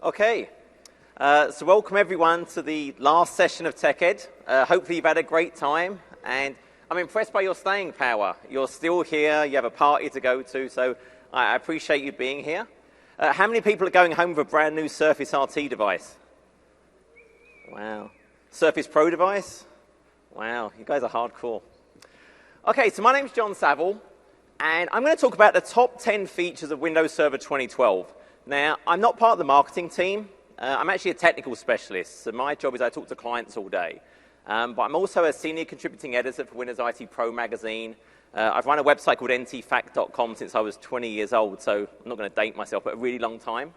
Okay, so welcome everyone to the last session of TechEd. Hopefully you've had a great time, and I'm impressed by your staying power. You're still here, you have a party to go to, so I appreciate you being here. How many people are going home with a brand new Surface RT device? Wow. Surface Pro device? Wow, you guys are hardcore. Okay, so my name's John Saville, and I'm going to talk about the top 10 features of Windows Server 2012. Now, I'm not part of the marketing team. I'm actually a technical specialist, so my job is I talk to clients all day. But I'm also a senior contributing editor for Windows IT Pro magazine. I've run a website called ntfact.com since I was 20 years old, so I'm not going to date myself, but a really long time.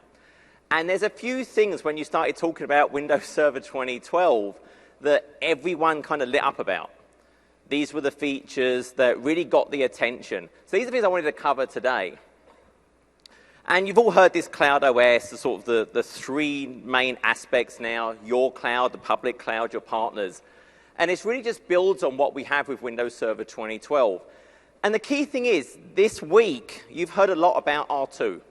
And there's a few things when you started talking about Windows Server 2012 that everyone kind of lit up about. These were the features that really got the attention. So these are the things I wanted to cover today. And you've all heard this Cloud OS, the sort of the three main aspects now, your cloud, the public cloud, your partners. And it really just builds on what we have with Windows Server 2012. And the key thing is, this week, you've heard a lot about R2.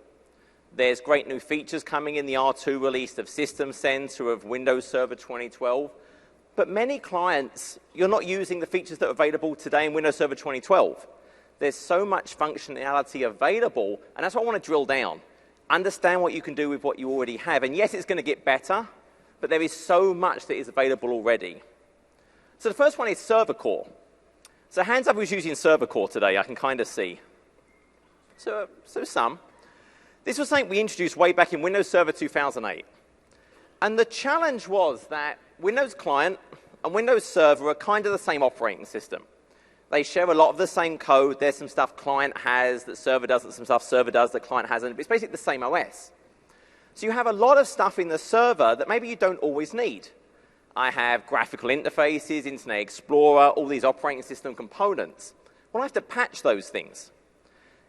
There's great new features coming in the R2 release of System Center, of Windows Server 2012. But many clients, you're not using the features that are available today in Windows Server 2012. There's so much functionality available, and that's what I want to drill down. Understand what you can do with what you already have. And yes, it's going to get better, but there is so much that is available already. So the first one is Server Core. So hands up who's using Server Core today, I can kind of see. So some. This was something we introduced way back in Windows Server 2008. And the challenge was that Windows Client and Windows Server are kind of the same operating system. They share a lot of the same code. There's some stuff client has that server doesn't, some stuff server does that client hasn't. But it's basically the same OS. So you have a lot of stuff in the server that maybe you don't always need. I have graphical interfaces, Internet Explorer, all these operating system components. Well, I have to patch those things.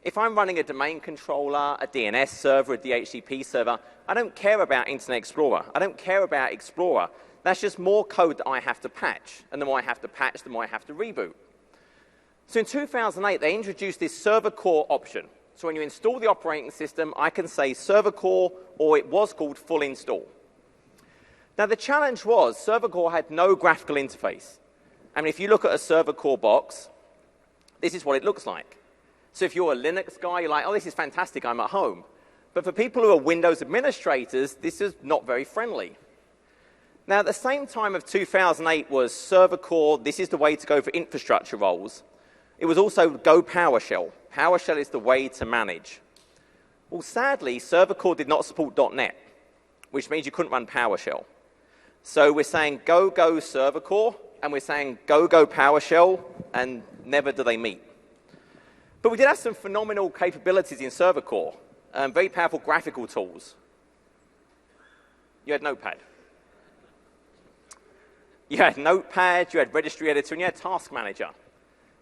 If I'm running a domain controller, a DNS server, a DHCP server, I don't care about Internet Explorer. I don't care about Explorer. That's just more code that I have to patch. And the more I have to patch, the more I have to reboot. So in 2008, they introduced this Server Core option. So when you install the operating system, I can say Server Core, or it was called Full Install. Now, the challenge was Server Core had no graphical interface. I mean, if you look at a Server Core box, this is what it looks like. So if you're a Linux guy, you're like, oh, this is fantastic, I'm at home. But for people who are Windows administrators, this is not very friendly. Now, at the same time of 2008 was Server Core, this is the way to go for infrastructure roles. It was also Go PowerShell. PowerShell is the way to manage. Well, sadly, Server Core did not support .NET, which means you couldn't run PowerShell. So we're saying go Server Core, and we're saying go PowerShell, and never do they meet. But we did have some phenomenal capabilities in Server Core, very powerful graphical tools. You had Notepad. You had Notepad, you had Registry Editor, and you had Task Manager.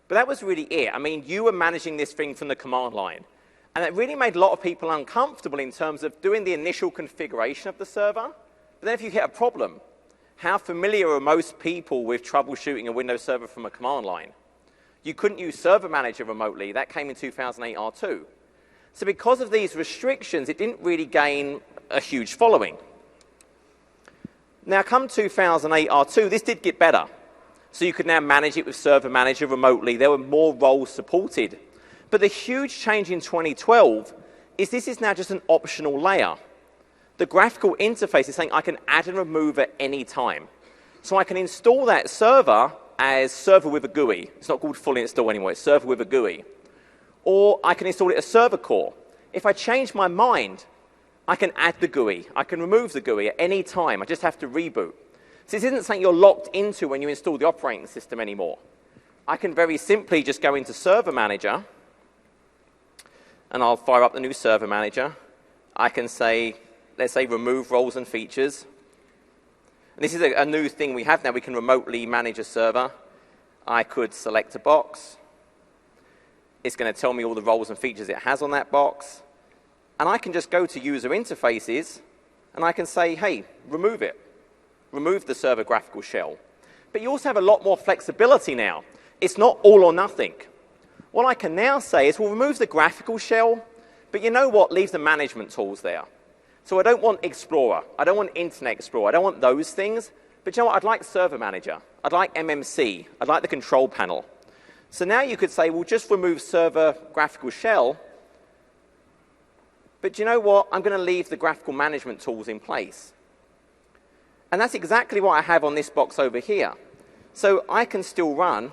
But that was really it. I mean, you were managing this thing from the command line. And it really made a lot of people uncomfortable in terms of doing the initial configuration of the server. But then if you hit a problem, how familiar are most people with troubleshooting a Windows server from a command line? You couldn't use Server Manager remotely. That came in 2008 R2. So because of these restrictions, it didn't really gain a huge following. Now, come 2008 R2, this did get better. So you could now manage it with Server Manager remotely. There were more roles supported. But the huge change in 2012 is this is now just an optional layer. The graphical interface is saying I can add and remove at any time. So I can install that server as server with a GUI. It's not called full install anymore. It's server with a GUI. Or I can install it as Server Core. If I change my mind, I can add the GUI. I can remove the GUI at any time. I just have to reboot. So this isn't something you're locked into when you install the operating system anymore. I can very simply just go into Server Manager, and I'll fire up the new Server Manager. I can say, let's say, remove roles and features. And this is a new thing we have now. We can remotely manage a server. I could select a box. It's going to tell me all the roles and features it has on that box. And I can just go to User Interfaces, and I can say, hey, remove it. Remove the server graphical shell. But you also have a lot more flexibility now. It's not all or nothing. What I can now say is, we'll remove the graphical shell, but you know what? Leave the management tools there. So I don't want Explorer. I don't want Internet Explorer. I don't want those things. But you know what? I'd like Server Manager. I'd like MMC. I'd like the control panel. So now you could say, well, just remove Server Graphical Shell. But you know what? I'm going to leave the graphical management tools in place. And that's exactly what I have on this box over here. So I can still run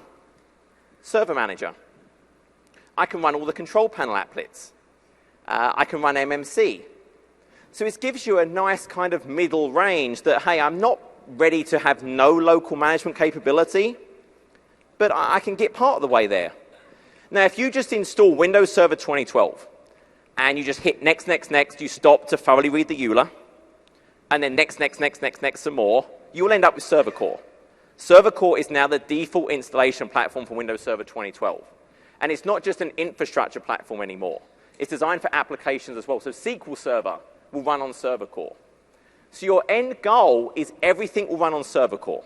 Server Manager. I can run all the control panel applets. I can run MMC. So it gives you a nice kind of middle range that, hey, I'm not ready to have no local management capability, but I can get part of the way there. Now, if you just install Windows Server 2012, and you just hit next, next, next, you stop to thoroughly read the EULA, and then next, next, next, next, next, some more, you will end up with Server Core. Server Core is now the default installation platform for Windows Server 2012. And it's not just an infrastructure platform anymore. It's designed for applications as well. So SQL Server will run on Server Core. So your end goal is everything will run on Server Core.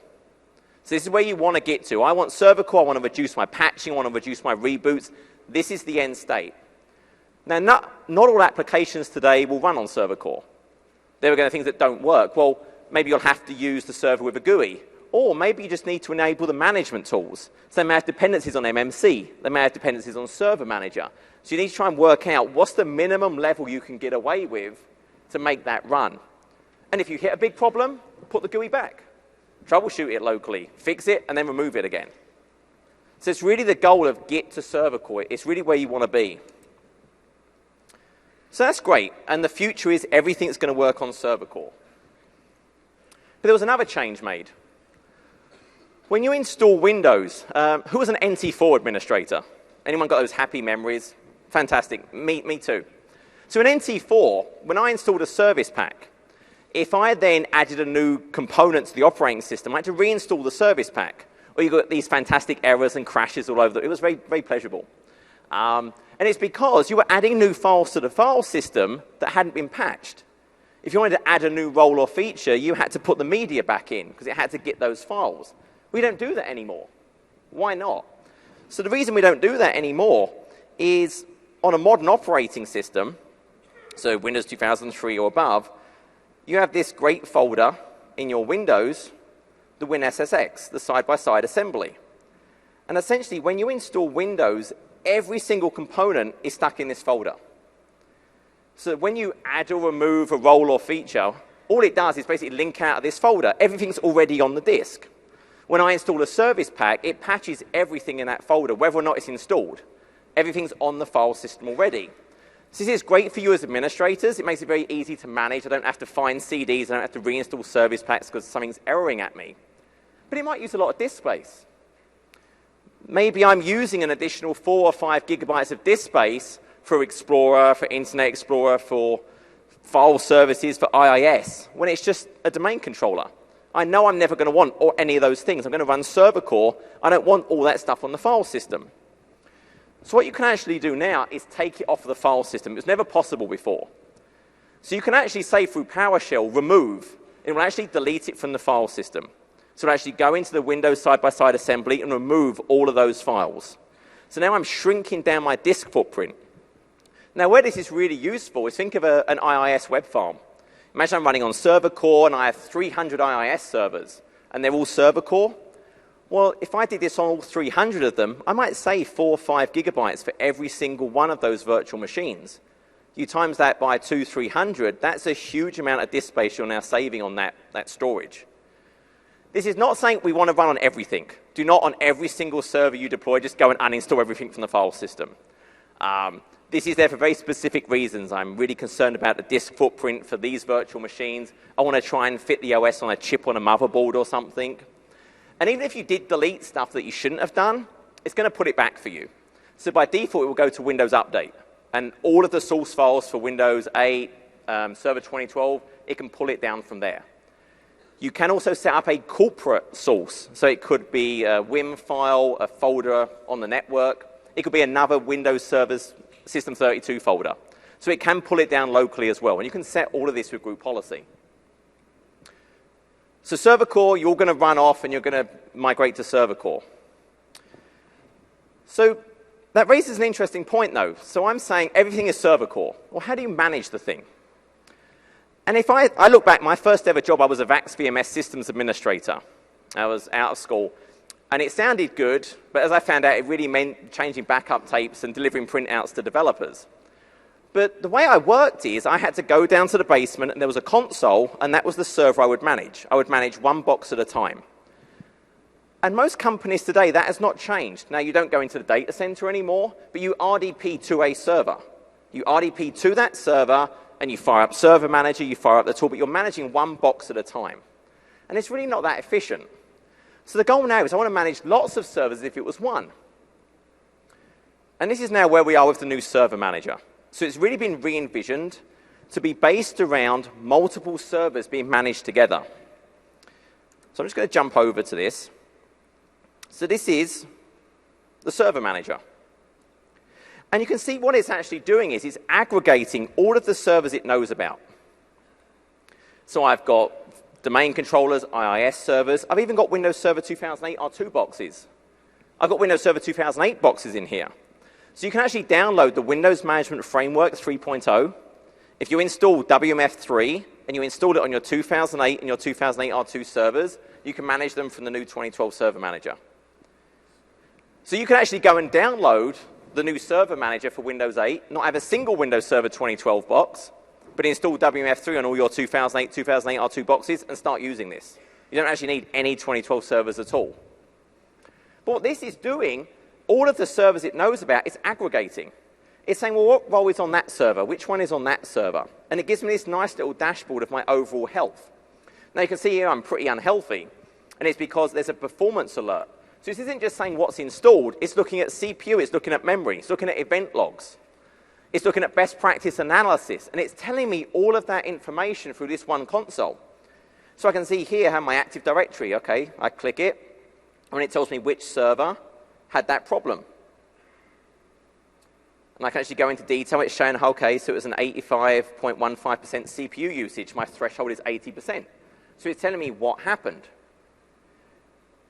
So this is where you want to get to. I want Server Core. I want to reduce my patching. I want to reduce my reboots. This is the end state. Now, not all applications today will run on Server Core. There are going to be things that don't work. Well, maybe you'll have to use the server with a GUI. Or maybe you just need to enable the management tools. So they may have dependencies on MMC. They may have dependencies on Server Manager. So you need to try and work out what's the minimum level you can get away with to make that run. And if you hit a big problem, put the GUI back. Troubleshoot it locally, fix it, and then remove it again. So it's really the goal of get to Server Core. It's really where you want to be. So that's great. And the future is everything's going to work on Server Core. But there was another change made. When you install Windows, who was an NT4 administrator? Anyone got those happy memories? Fantastic. Me too. So in NT4, when I installed a service pack, if I then added a new component to the operating system, I had to reinstall the service pack. Or you got these fantastic errors and crashes all over. It was very, very pleasurable. And it's because you were adding new files to the file system that hadn't been patched. If you wanted to add a new role or feature, you had to put the media back in because it had to get those files. We don't do that anymore. Why not? So the reason we don't do that anymore is on a modern operating system, so Windows 2003 or above, you have this great folder in your Windows, the WinSSX, the side-by-side assembly. And essentially, when you install Windows, every single component is stuck in this folder. So when you add or remove a role or feature, all it does is basically link out of this folder. Everything's already on the disk. When I install a service pack, it patches everything in that folder, whether or not it's installed. Everything's on the file system already. So this is great for you as administrators. It makes it very easy to manage. I don't have to find CDs. I don't have to reinstall service packs because something's erroring at me. But it might use a lot of disk space. Maybe I'm using an additional 4 or 5 gigabytes of disk space for Explorer, for Internet Explorer, for file services, for IIS, when it's just a domain controller. I know I'm never going to want any of those things. I'm going to run Server Core. I don't want all that stuff on the file system. So what you can actually do now is take it off the file system. It was never possible before. So you can actually say through PowerShell, remove. It will actually delete it from the file system. So it'll actually go into the Windows side-by-side assembly and remove all of those files. So now I'm shrinking down my disk footprint. Now where this is really useful is think of an IIS web farm. Imagine I'm running on Server Core and I have 300 IIS servers and they're all Server Core. Well, if I did this on all 300 of them, I might save 4 or 5 gigabytes for every single one of those virtual machines. You times that by 300, that's a huge amount of disk space you're now saving on that storage. This is not saying we want to run on everything. Do not on every single server you deploy, just go and uninstall everything from the file system. This is there for very specific reasons. I'm really concerned about the disk footprint for these virtual machines. I want to try and fit the OS on a chip on a motherboard or something. And even if you did delete stuff that you shouldn't have done, it's going to put it back for you. So by default, it will go to Windows Update. And all of the source files for Windows 8, Server 2012, it can pull it down from there. You can also set up a corporate source. So it could be a WIM file, a folder on the network. It could be another Windows Server's System32 folder. So it can pull it down locally as well. And you can set all of this with group policy. So Server Core, you're going to run off and you're going to migrate to Server Core. So that raises an interesting point, though. So I'm saying everything is Server Core. Well, how do you manage the thing? And if I look back, my first ever job, I was a VAX VMS systems administrator. I was out of school. And it sounded good, but as I found out, it really meant changing backup tapes and delivering printouts to developers. But the way I worked is I had to go down to the basement, and there was a console, and that was the server I would manage. I would manage one box at a time. And most companies today, that has not changed. Now, you don't go into the data center anymore, but you RDP to a server. You RDP to that server, and you fire up Server Manager, you fire up the tool, but you're managing one box at a time. And it's really not that efficient. So the goal now is I want to manage lots of servers as if it was one. And this is now where we are with the new Server Manager. So it's really been re-envisioned to be based around multiple servers being managed together. So I'm just going to jump over to this. So this is the Server Manager. And you can see what it's actually doing is it's aggregating all of the servers it knows about. So I've got domain controllers, IIS servers. I've even got Windows Server 2008 R2 boxes. I've got Windows Server 2008 boxes in here. So you can actually download the Windows Management Framework 3.0. If you install WMF3 and you install it on your 2008 and your 2008 R2 servers, you can manage them from the new 2012 Server Manager. So you can actually go and download the new Server Manager for Windows 8, not have a single Windows Server 2012 box, but install WMF3 on all your 2008 R2 boxes and start using this. You don't actually need any 2012 servers at all. But what this is doing, all of the servers it knows about, it's aggregating. It's saying, well, what role is on that server? Which one is on that server? And it gives me this nice little dashboard of my overall health. Now, you can see here I'm pretty unhealthy, and it's because there's a performance alert. So this isn't just saying what's installed. It's looking at CPU. It's looking at memory. It's looking at event logs. It's looking at best practice analysis, and it's telling me all of that information through this one console. So I can see here how my Active Directory, okay, I click it, and it tells me which server had that problem. And I can actually go into detail. It's showing, okay, so it was an 85.15% CPU usage. My threshold is 80%. So it's telling me what happened.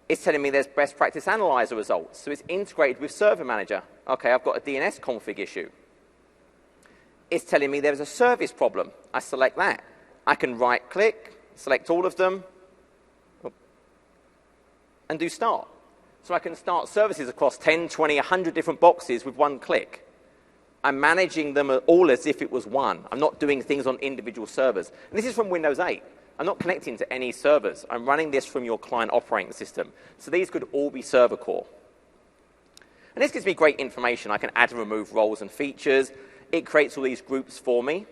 It's telling me there's best practice analyzer results. So it's integrated with Server Manager. Okay, I've got a DNS config issue. It's telling me there's a service problem. I select that. I can right-click, select all of them, and do start. So I can start services across 10, 20, 100 different boxes with one click. I'm managing them all as if it was one. I'm not doing things on individual servers. And this is from Windows 8. I'm not connecting to any servers. I'm running this from your client operating system. So these could all be server core. And this gives me great information. I can add and remove roles and features. It creates all these groups for me.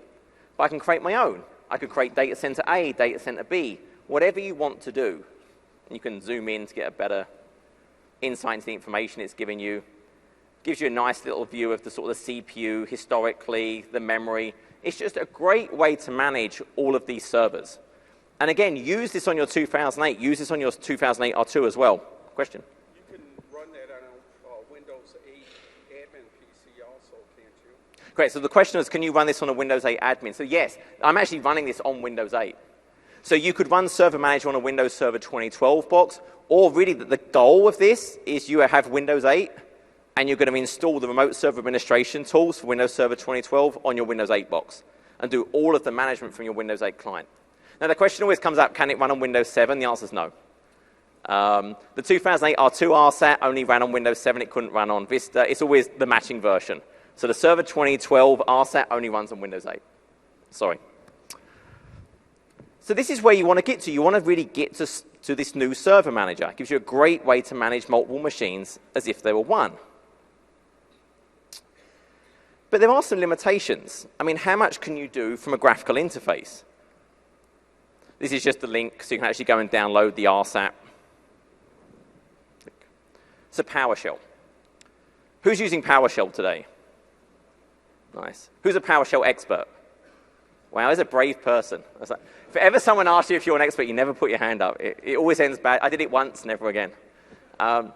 But I can create my own. I could create data center A, data center B, whatever you want to do. And you can zoom in to get a better insight into the information it's giving you. Gives you a nice little view of the sort of the CPU historically, the memory. It's just a great way to manage all of these servers. And again, use this on your 2008. Use this on your 2008 R2 as well. Question? You can run that on a Windows 8 admin PC also, can't you? Great. So the question is, can you run this on a Windows 8 admin? So yes, I'm actually running this on Windows 8. So you could run Server Manager on a Windows Server 2012 box, or really the goal of this is you have Windows 8, and you're going to install the remote server administration tools for Windows Server 2012 on your Windows 8 box, and do all of the management from your Windows 8 client. Now, the question always comes up, can it run on Windows 7? The answer is no. The 2008 R2 RSAT only ran on Windows 7. It couldn't run on Vista. It's always the matching version. So the Server 2012 RSAT only runs on Windows 8. Sorry. So this is where you want to get to. You want to really get to this new Server Manager. It gives you a great way to manage multiple machines as if they were one. But there are some limitations. I mean, how much can you do from a graphical interface? This is just a link, so you can actually go and download the RSAT. So PowerShell. Who's using PowerShell today? Nice. Who's a PowerShell expert? Wow, there's a brave person. Like, if ever someone asks you if you're an expert, you never put your hand up. It always ends bad. I did it once, never again. But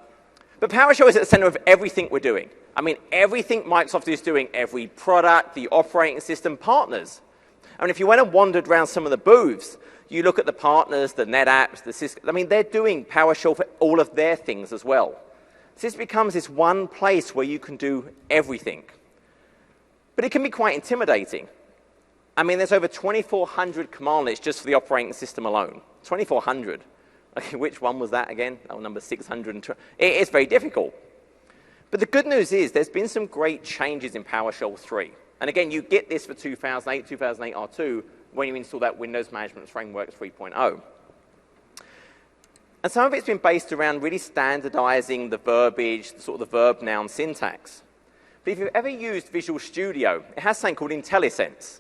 PowerShell is at the center of everything we're doing. I mean, everything Microsoft is doing, every product, the operating system, partners. I mean, if you went and wandered around some of the booths, you look at the partners, the NetApps, the Cisco. I mean, they're doing PowerShell for all of their things as well. So this becomes this one place where you can do everything. But it can be quite intimidating. I mean, there's over 2,400 commandlets just for the operating system alone. 2,400. Okay, which one was that again? Oh, number 620. It is very difficult. But the good news is there's been some great changes in PowerShell 3. And again, you get this for 2008, 2008 R2 when you install that Windows Management Framework 3.0. And some of it's been based around really standardizing the verbiage, sort of the verb-noun syntax. But if you've ever used Visual Studio, it has something called IntelliSense.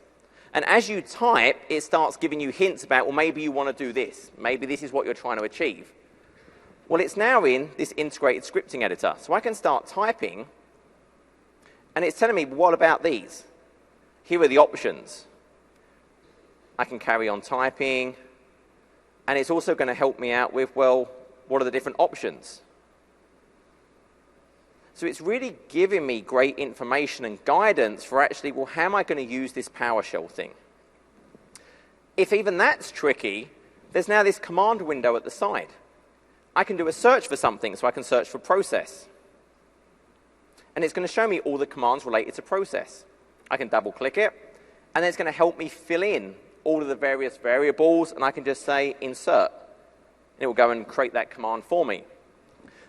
And as you type, it starts giving you hints about, well, maybe you want to do this. Maybe this is what you're trying to achieve. Well, it's now in this integrated scripting editor. So I can start typing, and it's telling me, what about these? Here are the options. I can carry on typing, and it's also going to help me out with, well, what are the different options? So it's really giving me great information and guidance for actually, well, how am I going to use this PowerShell thing? If even that's tricky, there's now this command window at the side. I can do a search for something, so I can search for process. And it's going to show me all the commands related to process. I can double-click it, and then it's going to help me fill in all of the various variables, and I can just say insert. And it will go and create that command for me.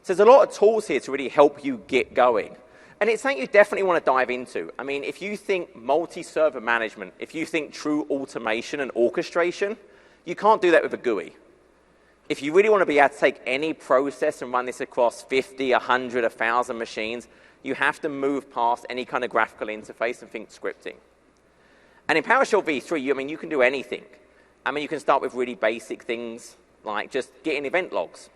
So there's a lot of tools here to really help you get going. And it's something you definitely want to dive into. I mean, if you think multi-server management, if you think true automation and orchestration, you can't do that with a GUI. If you really want to be able to take any process and run this across 50, 100, 1,000 machines, you have to move past any kind of graphical interface and think scripting. And in PowerShell v3, I mean, you can do anything. I mean, you can start with really basic things like just getting event logs.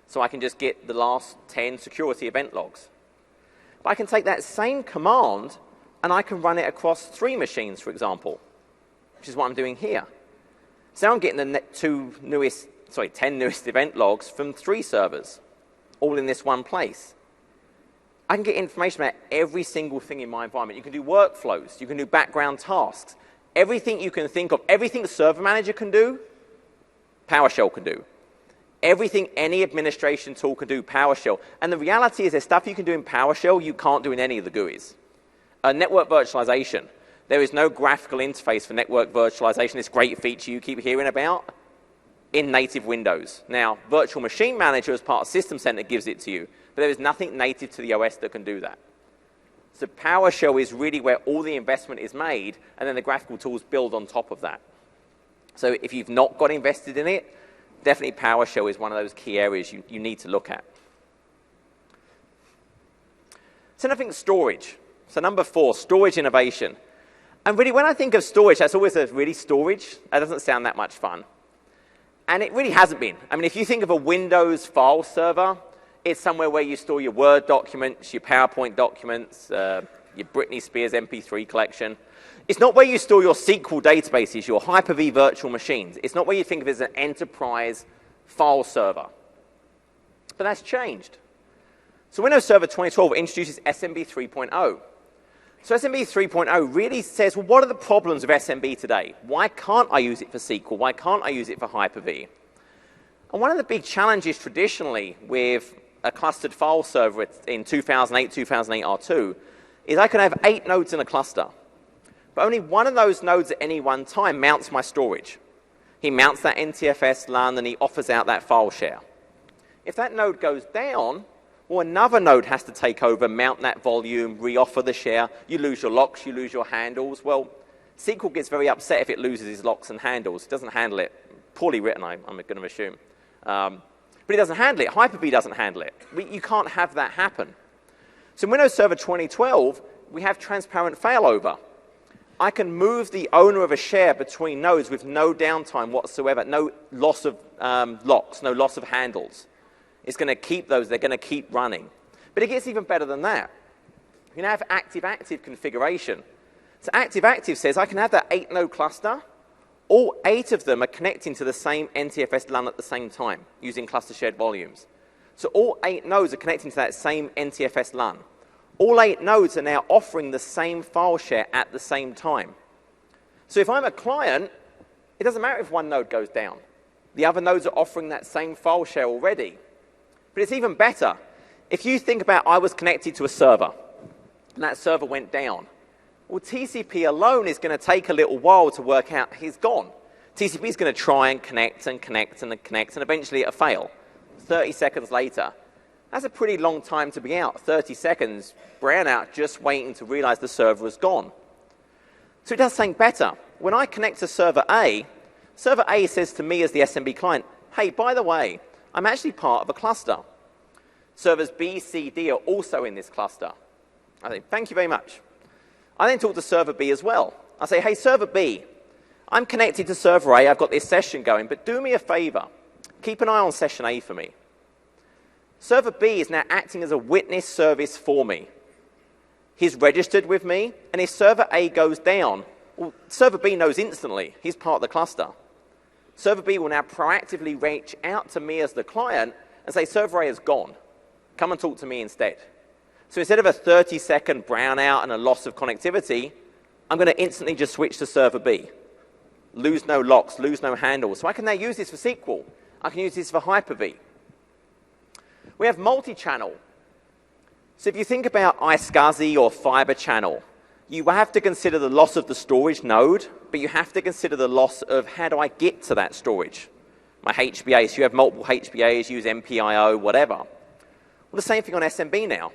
So I can just get the last 10 security event logs. But I can take that same command and I can run it across 3 machines, for example, which is what I'm doing here. So I'm getting the 10 newest event logs from 3 servers, all in this one place. I can get information about every single thing in my environment. You can do workflows. You can do background tasks. Everything you can think of, everything the Server Manager can do, PowerShell can do. Everything any administration tool can do, PowerShell. And the reality is there's stuff you can do in PowerShell you can't do in any of the GUIs. Network virtualization. There is no graphical interface for network virtualization, this great feature you keep hearing about, in native Windows. Now, Virtual Machine Manager as part of System Center gives it to you, but there is nothing native to the OS that can do that. So PowerShell is really where all the investment is made, and then the graphical tools build on top of that. So if you've not got invested in it, definitely PowerShell is one of those key areas you need to look at. So I think storage. So number 4, storage innovation. And really, when I think of storage, that's always a really storage. That doesn't sound that much fun. And it really hasn't been. I mean, if you think of a Windows file server, it's somewhere where you store your Word documents, your PowerPoint documents, your Britney Spears MP3 collection. It's not where you store your SQL databases, your Hyper-V virtual machines. It's not where you think of it as an enterprise file server. But that's changed. So Windows Server 2012 introduces SMB 3.0. So SMB 3.0 really says, well, what are the problems of SMB today? Why can't I use it for SQL? Why can't I use it for Hyper-V? And one of the big challenges traditionally with a clustered file server in 2008 R2 is I can have 8 nodes in a cluster. But only one of those nodes at any one time mounts my storage. He mounts that NTFS LUN and he offers out that file share. If that node goes down, well, another node has to take over, mount that volume, reoffer the share. You lose your locks, you lose your handles. Well, SQL gets very upset if it loses its locks and handles. It doesn't handle it. Poorly written, I'm going to assume. But it doesn't handle it. Hyper-V doesn't handle it. You can't have that happen. So in Windows Server 2012, we have transparent failover. I can move the owner of a share between nodes with no downtime whatsoever, no loss of locks, no loss of handles. It's going to keep those. They're going to keep running. But it gets even better than that. You now have active-active configuration. So active-active says I can have that 8-node cluster. All 8 of them are connecting to the same NTFS LUN at the same time using cluster shared volumes. So all 8 nodes are connecting to that same NTFS LUN. All 8 nodes are now offering the same file share at the same time. So if I'm a client, it doesn't matter if one node goes down. The other nodes are offering that same file share already. But it's even better. If you think about I was connected to a server, and that server went down, Well, TCP alone is going to take a little while to work out he's gone. TCP is going to try and connect and connect and connect, and eventually it'll fail. 30 seconds later. That's a pretty long time to be out. 30 seconds, brownout, just waiting to realize the server is gone. So it does something better. When I connect to server A says to me as the SMB client, hey, by the way, I'm actually part of a cluster. Servers B, C, D are also in this cluster. I say, thank you very much. I then talk to server B as well. I say, hey, server B, I'm connected to server A. I've got this session going, but do me a favor. Keep an eye on session A for me. Server B is now acting as a witness service for me. He's registered with me, and if server A goes down, well, server B knows instantly he's part of the cluster. Server B will now proactively reach out to me as the client and say, server A is gone. Come and talk to me instead. So instead of a 30-second brownout and a loss of connectivity, I'm going to instantly just switch to server B. Lose no locks, lose no handles. So I can now use this for SQL. I can use this for Hyper-V. We have multi-channel. So if you think about iSCSI or Fiber Channel, you have to consider the loss of the storage node, but you have to consider the loss of how do I get to that storage. My HBA, so you have multiple HBAs, use MPIO, whatever. Well, the same thing on SMB now.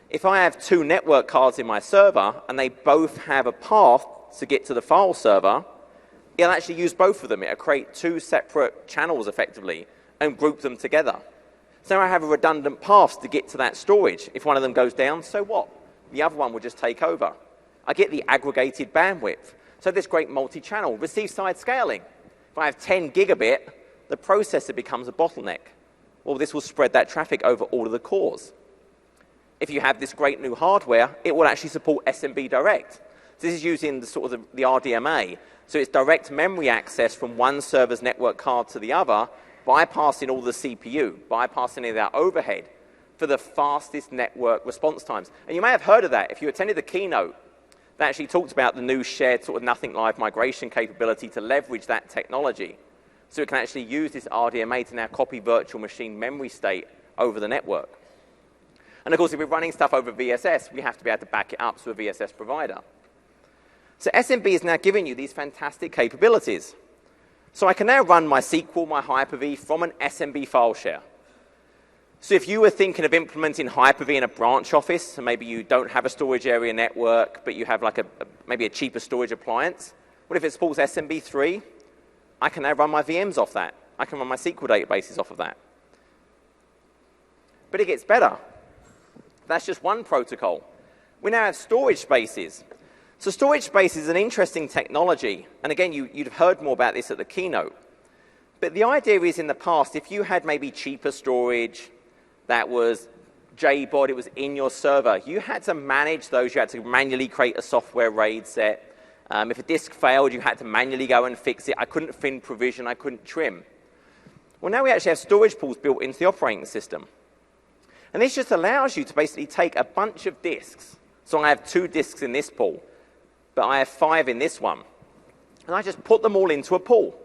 If I have two network cards in my server and they both have a path to get to the file server, it'll actually use both of them. It'll create two separate channels effectively and group them together. So I have a redundant path to get to that storage. If one of them goes down, so what? The other one will just take over. I get the aggregated bandwidth. So this great multi-channel, receive-side scaling. If I have 10 gigabit, the processor becomes a bottleneck. Well, this will spread that traffic over all of the cores. If you have this great new hardware, it will actually support SMB Direct. So this is using the sort of the RDMA. So it's direct memory access from one server's network card to the other, bypassing all the CPU, bypassing any of that overhead for the fastest network response times. And you may have heard of that. If you attended the keynote, that actually talked about the new shared sort of nothing live migration capability to leverage that technology. So it can actually use this RDMA to now copy virtual machine memory state over the network. And of course, if we're running stuff over VSS, we have to be able to back it up to a VSS provider. So SMB is now giving you these fantastic capabilities. So I can now run my SQL, my Hyper-V from an SMB file share. So if you were thinking of implementing Hyper-V in a branch office, so maybe you don't have a storage area network, but you have like maybe a cheaper storage appliance, what if it supports SMB3? I can now run my VMs off that. I can run my SQL databases off of that. But it gets better. That's just one protocol. We now have storage spaces. So storage space is an interesting technology. And again, you'd have heard more about this at the keynote. But the idea is in the past, if you had maybe cheaper storage that was JBOD, it was in your server, you had to manage those. You had to manually create a software RAID set. If a disk failed, you had to manually go and fix it. I couldn't fin provision. I couldn't trim. Well, now we actually have storage pools built into the operating system. And this just allows you to basically take a bunch of disks. So I have 2 disks in this pool, but I have 5 in this one. And I just put them all into a pool.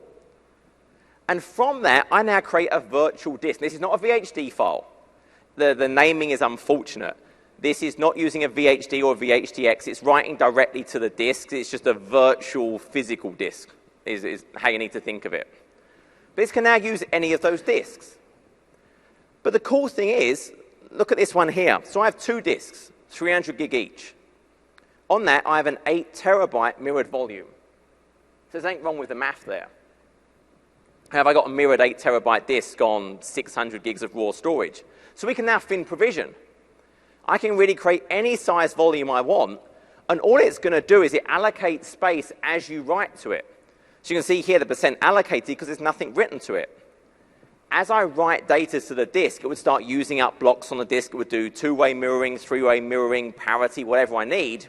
And from that, I now create a virtual disk. This is not a VHD file. The naming is unfortunate. This is not using a VHD or a VHDX. It's writing directly to the disk. It's just a virtual physical disk is how you need to think of it. But this can now use any of those disks. But the cool thing is, look at this one here. So I have 2 disks, 300 gig each. On that, I have an 8 terabyte mirrored volume. So there's nothing wrong with the math there. Have I got a mirrored 8 terabyte disk on 600 gigs of raw storage? So we can now fin provision. I can really create any size volume I want, and all it's going to do is it allocates space as you write to it. So you can see here the percent allocated because there's nothing written to it. As I write data to the disk, it would start using up blocks on the disk. It would do 2-way mirroring, 3-way mirroring, parity, whatever I need.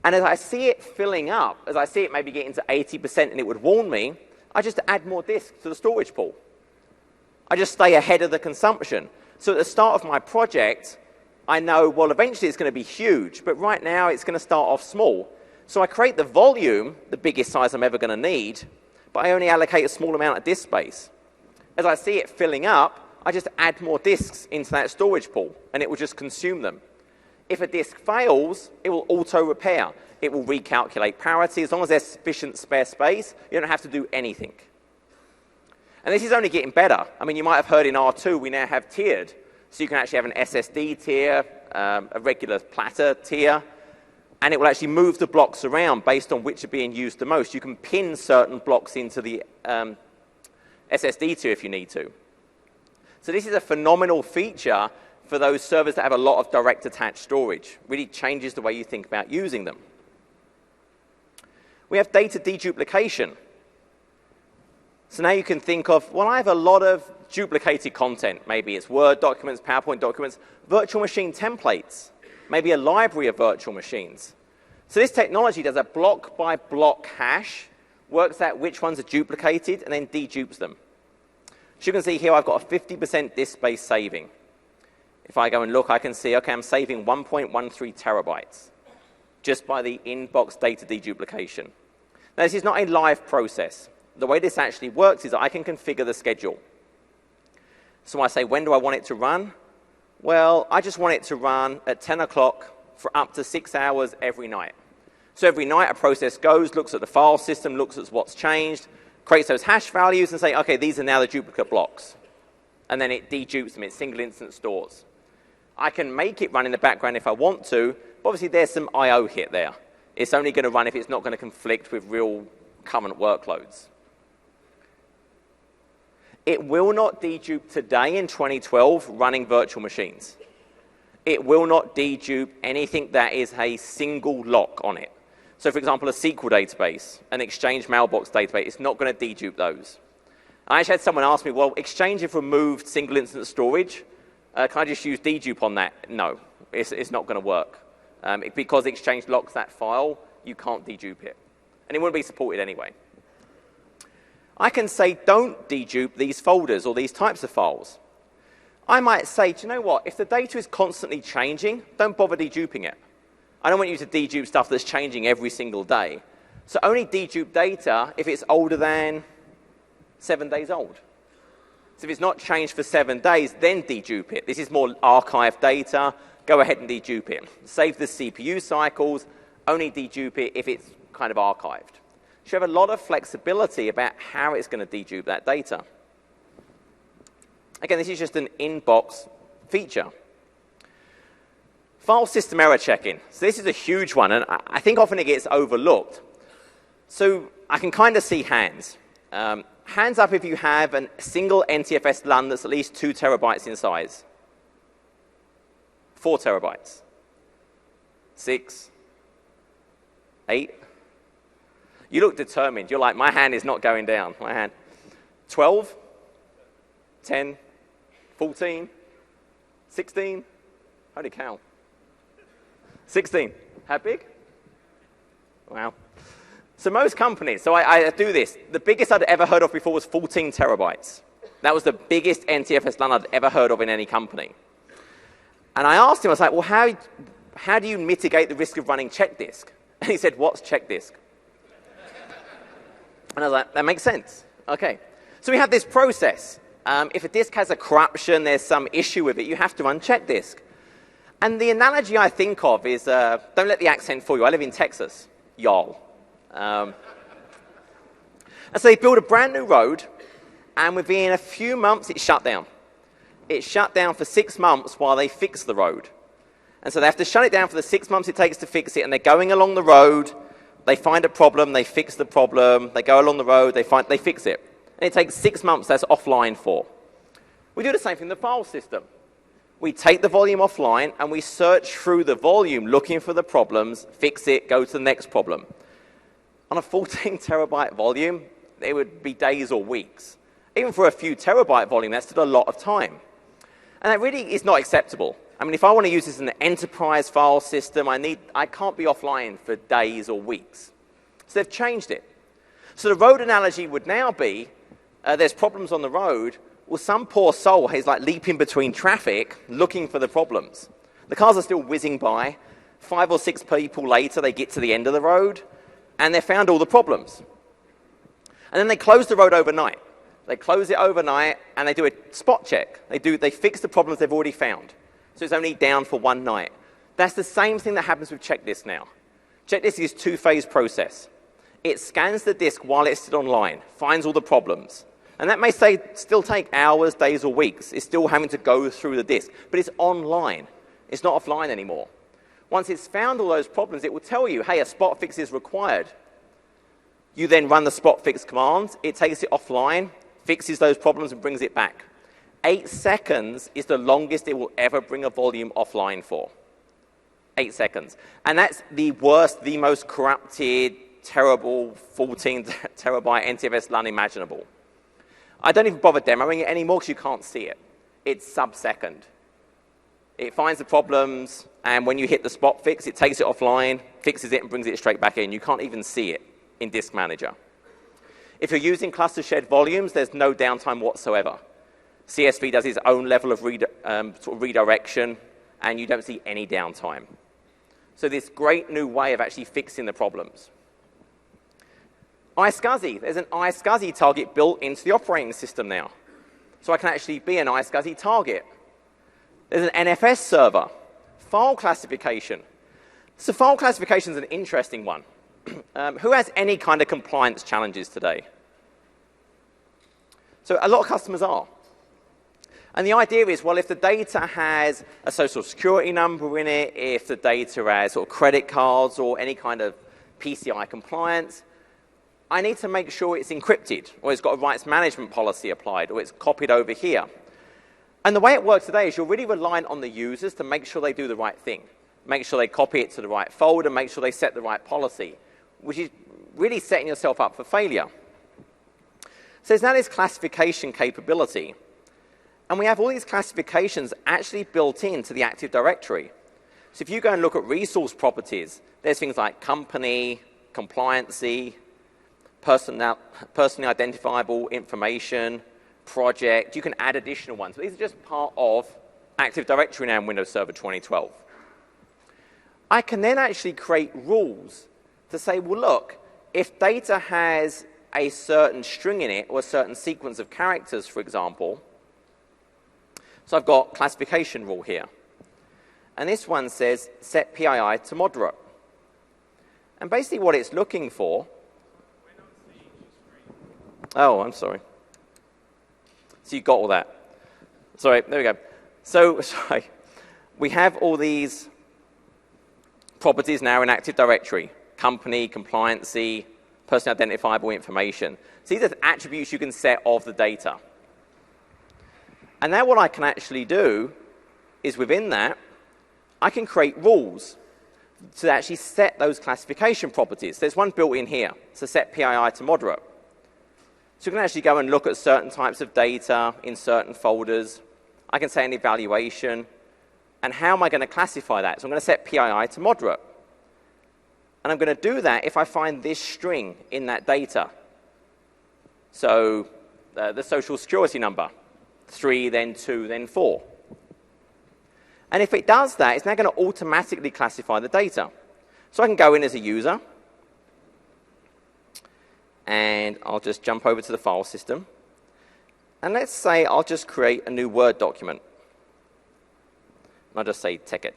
And as I see it filling up, as I see it maybe getting to 80% and it would warn me, I just add more disks to the storage pool. I just stay ahead of the consumption. So at the start of my project, I know, well, eventually it's going to be huge, but right now it's going to start off small. So I create the volume, the biggest size I'm ever going to need, but I only allocate a small amount of disk space. As I see it filling up, I just add more disks into that storage pool, and it will just consume them. If a disk fails, it will auto-repair. It will recalculate parity. As long as there's sufficient spare space, you don't have to do anything. And this is only getting better. I mean, you might have heard in R2, we now have tiered. So you can actually have an SSD tier, a regular platter tier, and it will actually move the blocks around based on which are being used the most. You can pin certain blocks into the SSD tier if you need to. So this is a phenomenal feature for those servers that have a lot of direct attached storage. Really changes the way you think about using them. We have data deduplication. So now you can think of, well, I have a lot of duplicated content. Maybe it's Word documents, PowerPoint documents, virtual machine templates, maybe a library of virtual machines. So this technology does a block-by-block hash, works out which ones are duplicated, and then dedupes them. So you can see here I've got a 50% disk space saving. If I go and look, I can see, okay, I'm saving 1.13 terabytes just by the inbox data deduplication. Now, this is not a live process. The way this actually works is that I can configure the schedule. So I say, when do I want it to run? Well, I just want it to run at 10 o'clock for up to 6 hours every night. So every night a process goes, looks at the file system, looks at what's changed, creates those hash values and say, okay, these are now the duplicate blocks. And then it dedupes them, it single instance stores. I can make it run in the background if I want to, but obviously there's some I/O hit there. It's only going to run if it's not going to conflict with real current workloads. It will not dedupe today in 2012 running virtual machines. It will not dedupe anything that is a single lock on it. So for example, a SQL database, an Exchange mailbox database, it's not going to dedupe those. I actually had someone ask me, well, Exchange have removed single instance storage. Can I just use dedupe on that? No, it's not going to work. Because Exchange locks that file, you can't dedupe it. And it wouldn't be supported anyway. I can say, don't dedupe these folders or these types of files. I might say, do you know what? If the data is constantly changing, don't bother deduping it. I don't want you to dedupe stuff that's changing every single day. So only dedupe data if it's older than 7 days old. So if it's not changed for 7 days, then dedupe it. This is more archived data. Go ahead and dedupe it. Save the CPU cycles. Only dedupe it if it's kind of archived. So you have a lot of flexibility about how it's going to dedupe that data. Again, this is just an inbox feature. File system error checking. So this is a huge one, and I think often it gets overlooked. So I can kind of see hands. Hands up if you have a single NTFS LUN that's at least 2 terabytes in size. 4 terabytes. 6. 8. You look determined. You're like, my hand is not going down. My hand. 12. 10. 14. 16. Holy cow. 16. How big? Wow. So most companies, so I do this. The biggest I'd ever heard of before was 14 terabytes. That was the biggest NTFS LUN I'd ever heard of in any company. And I asked him, I was like, well, how do you mitigate the risk of running check disk? And he said, what's check disk? And I was like, that makes sense. Okay. So we have this process. If a disk has a corruption, there's some issue with it, you have to run check disk. And the analogy I think of is, don't let the accent fool you. I live in Texas. Y'all. And so they build a brand new road, and within a few months, it shut down. It shut down for 6 months while they fix the road. And so they have to shut it down for the 6 months it takes to fix it, and they're going along the road, they find a problem, they fix the problem, they go along the road, they fix it. And it takes 6 months that's offline for. We do the same thing in the file system. We take the volume offline, and we search through the volume looking for the problems, fix it, go to the next problem. On a 14 terabyte volume, it would be days or weeks. Even for a few terabyte volume, that's still a lot of time. And that really is not acceptable. I mean, if I want to use this in an enterprise file system, I can't be offline for days or weeks. So they've changed it. So the road analogy would now be, there's problems on the road. Well, some poor soul is like leaping between traffic, looking for the problems. The cars are still whizzing by. 5 or 6 people later, they get to the end of the road, and they've found all the problems. And then they close the road overnight. They close it overnight, and they do a spot check. They fix the problems they've already found. So it's only down for one night. That's the same thing that happens with checkdisk now. Checkdisk is a two-phase process. It scans the disk while it's still online, finds all the problems. And that may still take hours, days, or weeks. It's still having to go through the disk. But it's online. It's not offline anymore. Once it's found all those problems, it will tell you, hey, a spot fix is required. You then run the spot fix command. It takes it offline, fixes those problems, and brings it back. 8 seconds is the longest it will ever bring a volume offline for. 8 seconds. And that's the worst, the most corrupted, terrible 14 terabyte NTFS LUN imaginable. I don't even bother demoing it anymore because you can't see it. It's sub-second. It finds the problems, and when you hit the spot fix, it takes it offline, fixes it, and brings it straight back in. You can't even see it in Disk Manager. If you're using cluster shared volumes, there's no downtime whatsoever. CSV does its own level of sort of redirection, and you don't see any downtime. So this great new way of actually fixing the problems. iSCSI. There's an iSCSI target built into the operating system now. So I can actually be an iSCSI target. There's an NFS server. File classification. So file classification is an interesting one. Who has any kind of compliance challenges today? So a lot of customers are. And the idea is, well, if the data has a social security number in it, if the data has sort of credit cards or any kind of PCI compliance, I need to make sure it's encrypted, or it's got a rights management policy applied, or it's copied over here. And the way it works today is you're really reliant on the users to make sure they do the right thing. Make sure they copy it to the right folder, make sure they set the right policy, which is really setting yourself up for failure. So there's now this classification capability. And we have all these classifications actually built into the Active Directory. So if you go and look at resource properties, there's things like company, compliancy, personally identifiable information, project. You can add additional ones. But these are just part of Active Directory now in Windows Server 2012. I can then actually create rules to say, well, look, if data has a certain string in it or a certain sequence of characters, for example, so I've got classification rule here. And this one says set PII to moderate. And basically what it's looking for... Oh, I'm sorry. So you got all that. Sorry, there we go. So, sorry. We have all these properties now in Active Directory. Company, compliancy, personally identifiable information. So these are attributes you can set of the data. And now what I can actually do is within that, I can create rules to actually set those classification properties. There's one built in here, so set PII to moderate. So you can actually go and look at certain types of data in certain folders. I can say an evaluation. And how am I going to classify that? So I'm going to set PII to moderate. And I'm going to do that if I find this string in that data. So the social security number, 3, then 2, then 4. And if it does that, it's now going to automatically classify the data. So I can go in as a user. And I'll just jump over to the file system. And let's say I'll just create a new Word document. And I'll just say TechEd.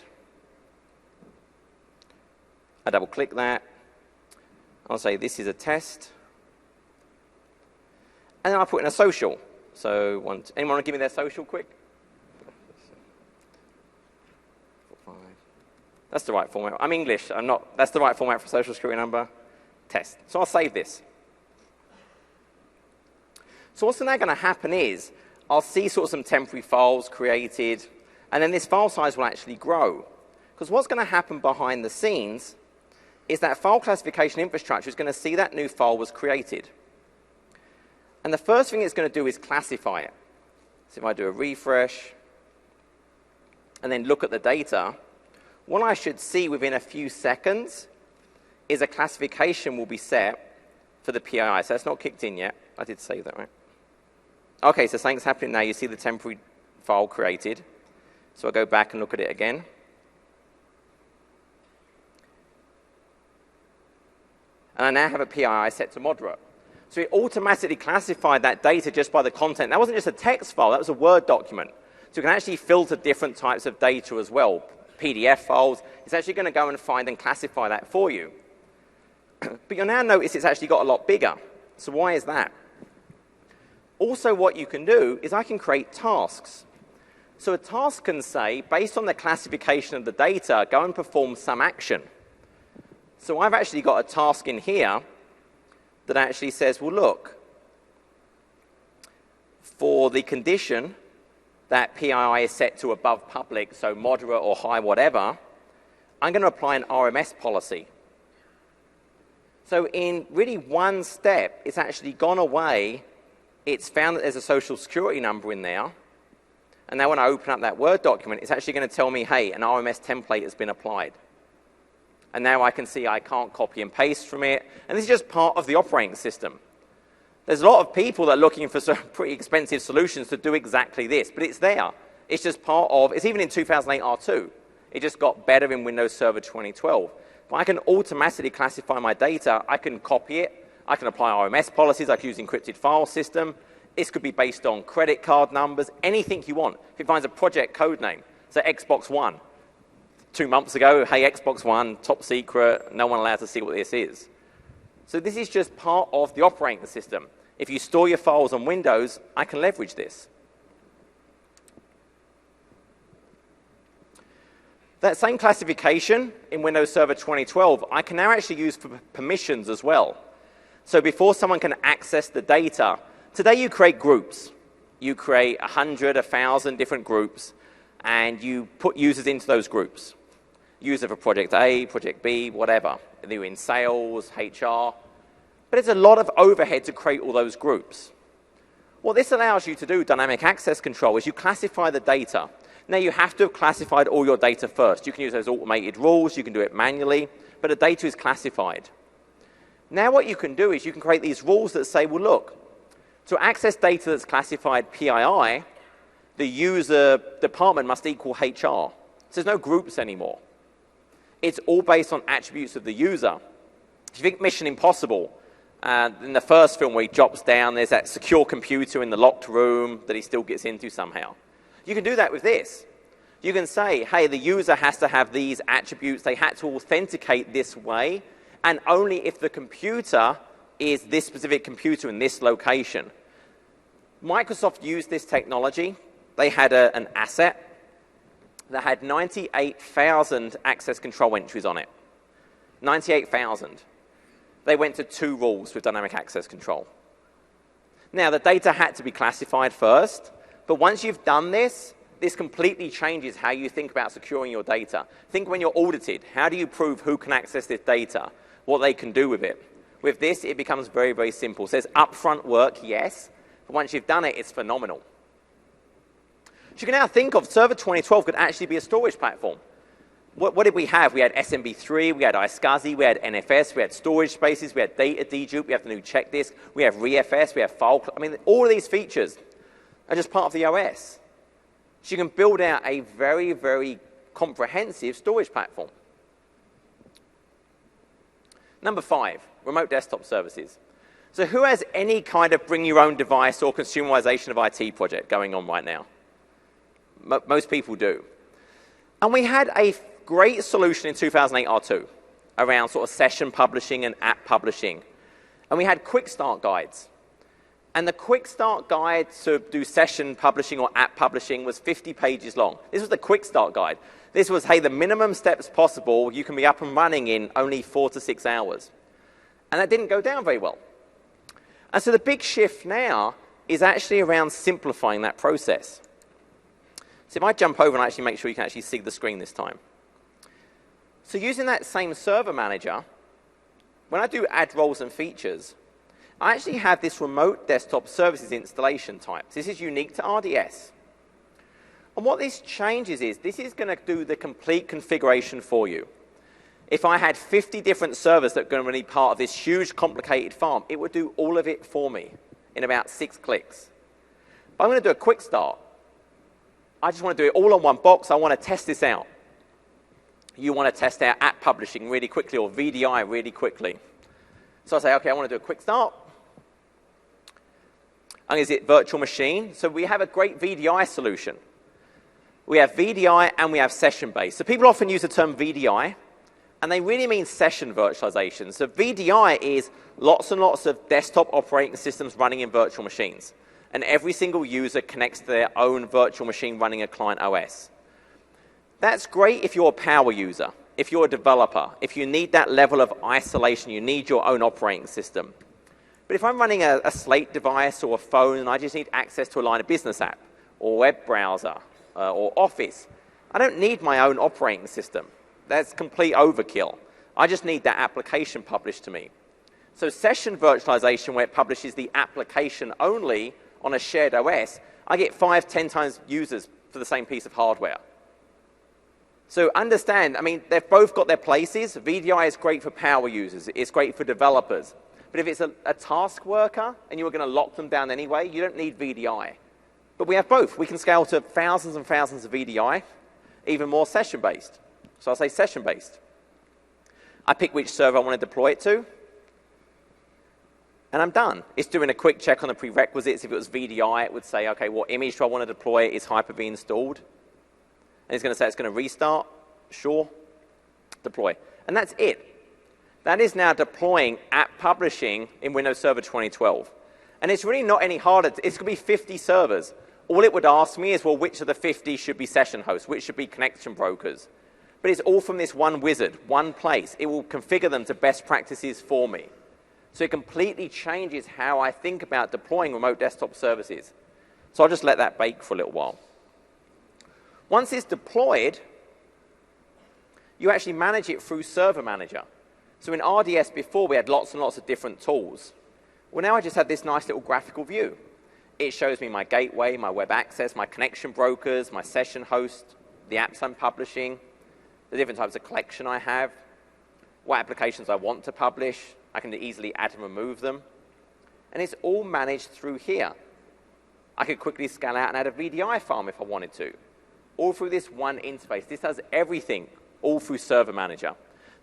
I double-click that. I'll say this is a test. And then I'll put in a social. So anyone want to give me their social quick? That's the right format. I'm English. I'm not. That's the right format for social security number. Test. So I'll save this. So what's now going to happen is I'll see sort of some temporary files created, and then this file size will actually grow. Because what's going to happen behind the scenes is that file classification infrastructure is going to see that new file was created. And the first thing it's going to do is classify it. So if I do a refresh and then look at the data, what I should see within a few seconds is a classification will be set for the PII. So that's not kicked in yet. I did save that, right? OK, so something's happening now. You see the temporary file created. So I'll go back and look at it again. And I now have a PII set to moderate. So it automatically classified that data just by the content. That wasn't just a text file. That was a Word document. So you can actually filter different types of data as well, PDF files. It's actually going to go and find and classify that for you. But you'll now notice it's actually got a lot bigger. So why is that? Also, what you can do is I can create tasks. So a task can say, based on the classification of the data, go and perform some action. So I've actually got a task in here that actually says, well, look, for the condition that PII is set to above public, so moderate or high, whatever, I'm going to apply an RMS policy. So in really one step, it's actually gone away. It's found that there's a social security number in there. And now when I open up that Word document, it's actually going to tell me, hey, an RMS template has been applied. And now I can see I can't copy and paste from it. And this is just part of the operating system. There's a lot of people that are looking for some pretty expensive solutions to do exactly this, but it's there. It's just part of, it's even in 2008 R2. It just got better in Windows Server 2012. But I can automatically classify my data. I can copy it. I can apply RMS policies. I can use encrypted file system. This could be based on credit card numbers, anything you want. If it finds a project code name, so Xbox One. 2 months ago, hey, Xbox One, top secret, no one allowed to see what this is. So this is just part of the operating system. If you store your files on Windows, I can leverage this. That same classification in Windows Server 2012, I can now actually use for permissions as well. So before someone can access the data, today you create groups. You create 100, 1,000 different groups, and you put users into those groups. User for project A, project B, whatever. They're in sales, HR. But it's a lot of overhead to create all those groups. What this allows you to do, dynamic access control, is you classify the data. Now, you have to have classified all your data first. You can use those automated rules. You can do it manually. But the data is classified. Now, what you can do is you can create these rules that say, well, look, to access data that's classified PII, the user department must equal HR. So there's no groups anymore. It's all based on attributes of the user. If you think Mission Impossible, in the first film where he drops down, there's that secure computer in the locked room that he still gets into somehow. You can do that with this. You can say, hey, the user has to have these attributes. They had to authenticate this way, and only if the computer is this specific computer in this location. Microsoft used this technology. They had an asset that had 98,000 access control entries on it. 98,000. They went to 2 rules with dynamic access control. Now, the data had to be classified first, but once you've done this, this completely changes how you think about securing your data. Think when you're audited. How do you prove who can access this data, what they can do with it? With this, it becomes very, very simple. So there's upfront work, yes, but once you've done it, it's phenomenal. So you can now think of Server 2012 could actually be a storage platform. What did we have? We had SMB3, we had iSCSI, we had NFS, we had storage spaces, we had data dedupe, we have the new check disk, we have ReFS, we have file. I mean, all of these features are just part of the OS. So you can build out a very, very comprehensive storage platform. Number 5, remote desktop services. So who has any kind of bring your own device or consumerization of IT project going on right now? Most people do. And we had a great solution in 2008 R2 around sort of session publishing and app publishing. And we had quick start guides. And the quick start guide to do session publishing or app publishing was 50 pages long. This was the quick start guide. This was, hey, the minimum steps possible, you can be up and running in only 4 to 6 hours. And that didn't go down very well. And so the big shift now is actually around simplifying that process. So if I jump over and actually make sure you can actually see the screen this time. So using that same server manager, when I do add roles and features, I actually have this remote desktop services installation type. This is unique to RDS. And what this changes is, this is going to do the complete configuration for you. If I had 50 different servers that are going to be part of this huge, complicated farm, it would do all of it for me in about 6 clicks. But I'm going to do a quick start. I just want to do it all on one box. I want to test this out. You want to test out app publishing really quickly or VDI really quickly. So I say, OK, I want to do a quick start. I'm going to hit virtual machine. So we have a great VDI solution. We have VDI and we have session-based. So people often use the term VDI, and they really mean session virtualization. So VDI is lots and lots of desktop operating systems running in virtual machines. And every single user connects to their own virtual machine running a client OS. That's great if you're a power user, if you're a developer, if you need that level of isolation, you need your own operating system. But if I'm running a Slate device or a phone and I just need access to a line of business app or web browser or Office, I don't need my own operating system. That's complete overkill. I just need that application published to me. So session virtualization, where it publishes the application only on a shared OS, I get 5, 10 times users for the same piece of hardware. So understand, I mean, they've both got their places. VDI is great for power users. It's great for developers. But if it's a task worker and you were going to lock them down anyway, you don't need VDI. But we have both. We can scale to thousands and thousands of VDI, even more session-based. So I'll say session-based. I pick which server I want to deploy it to, and I'm done. It's doing a quick check on the prerequisites. If it was VDI, it would say, OK, what image do I want to deploy? Is Hyper-V installed? And it's going to say it's going to restart. Sure. Deploy. And that's it. That is now deploying app publishing in Windows Server 2012. And it's really not any harder. It's going to be 50 servers. All it would ask me is, well, which of the 50 should be session hosts? Which should be connection brokers? But it's all from this one wizard, one place. It will configure them to best practices for me. So it completely changes how I think about deploying remote desktop services. So I'll just let that bake for a little while. Once it's deployed, you actually manage it through Server Manager. So in RDS before, we had lots and lots of different tools. Well, now I just have this nice little graphical view. It shows me my gateway, my web access, my connection brokers, my session host, the apps I'm publishing, the different types of collection I have, what applications I want to publish. I can easily add and remove them. And it's all managed through here. I could quickly scale out and add a VDI farm if I wanted to, all through this one interface. This does everything, all through Server Manager.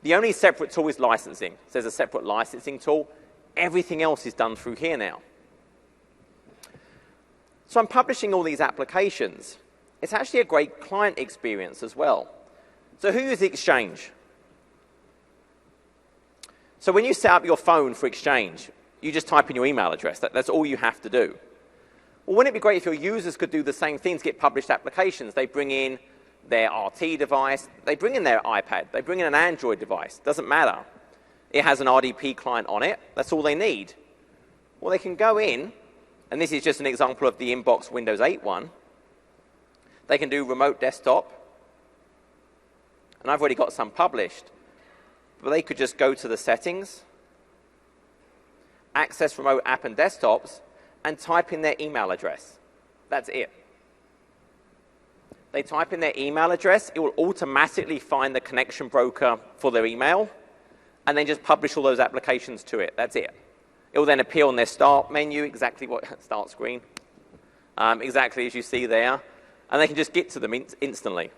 The only separate tool is licensing. So there's a separate licensing tool. Everything else is done through here now. So I'm publishing all these applications. It's actually a great client experience as well. So who uses Exchange? So when you set up your phone for Exchange, you just type in your email address. That's all you have to do. Well, wouldn't it be great if your users could do the same thing to get published applications? They bring in their RT device. They bring in their iPad. They bring in an Android device. Doesn't matter. It has an RDP client on it. That's all they need. Well, they can go in, and this is just an example of the inbox Windows 8 one. They can do remote desktop. And I've already got some published. But they could just go to the settings, access remote app and desktops, and type in their email address. That's it. They type in their email address. It will automatically find the connection broker for their email, and then just publish all those applications to it. That's it. It will then appear on their start menu, exactly what start screen, exactly as you see there, and they can just get to them instantly.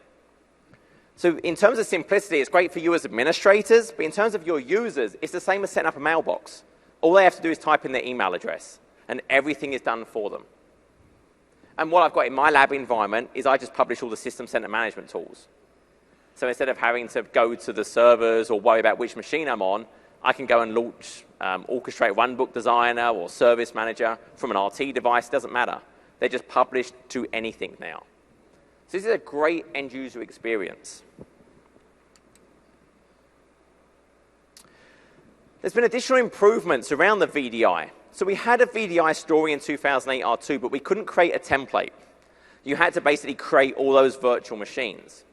So in terms of simplicity, it's great for you as administrators, but in terms of your users, it's the same as setting up a mailbox. All they have to do is type in their email address, and everything is done for them. And what I've got in my lab environment is I just publish all the system center management tools. So instead of having to go to the servers or worry about which machine I'm on, I can go and launch Orchestrate Runbook Designer or Service Manager from an RT device. It doesn't matter. They're just published to anything now. So this is a great end-user experience. There's been additional improvements around the VDI. So we had a VDI story in 2008 R2, but we couldn't create a template. You had to basically create all those virtual machines.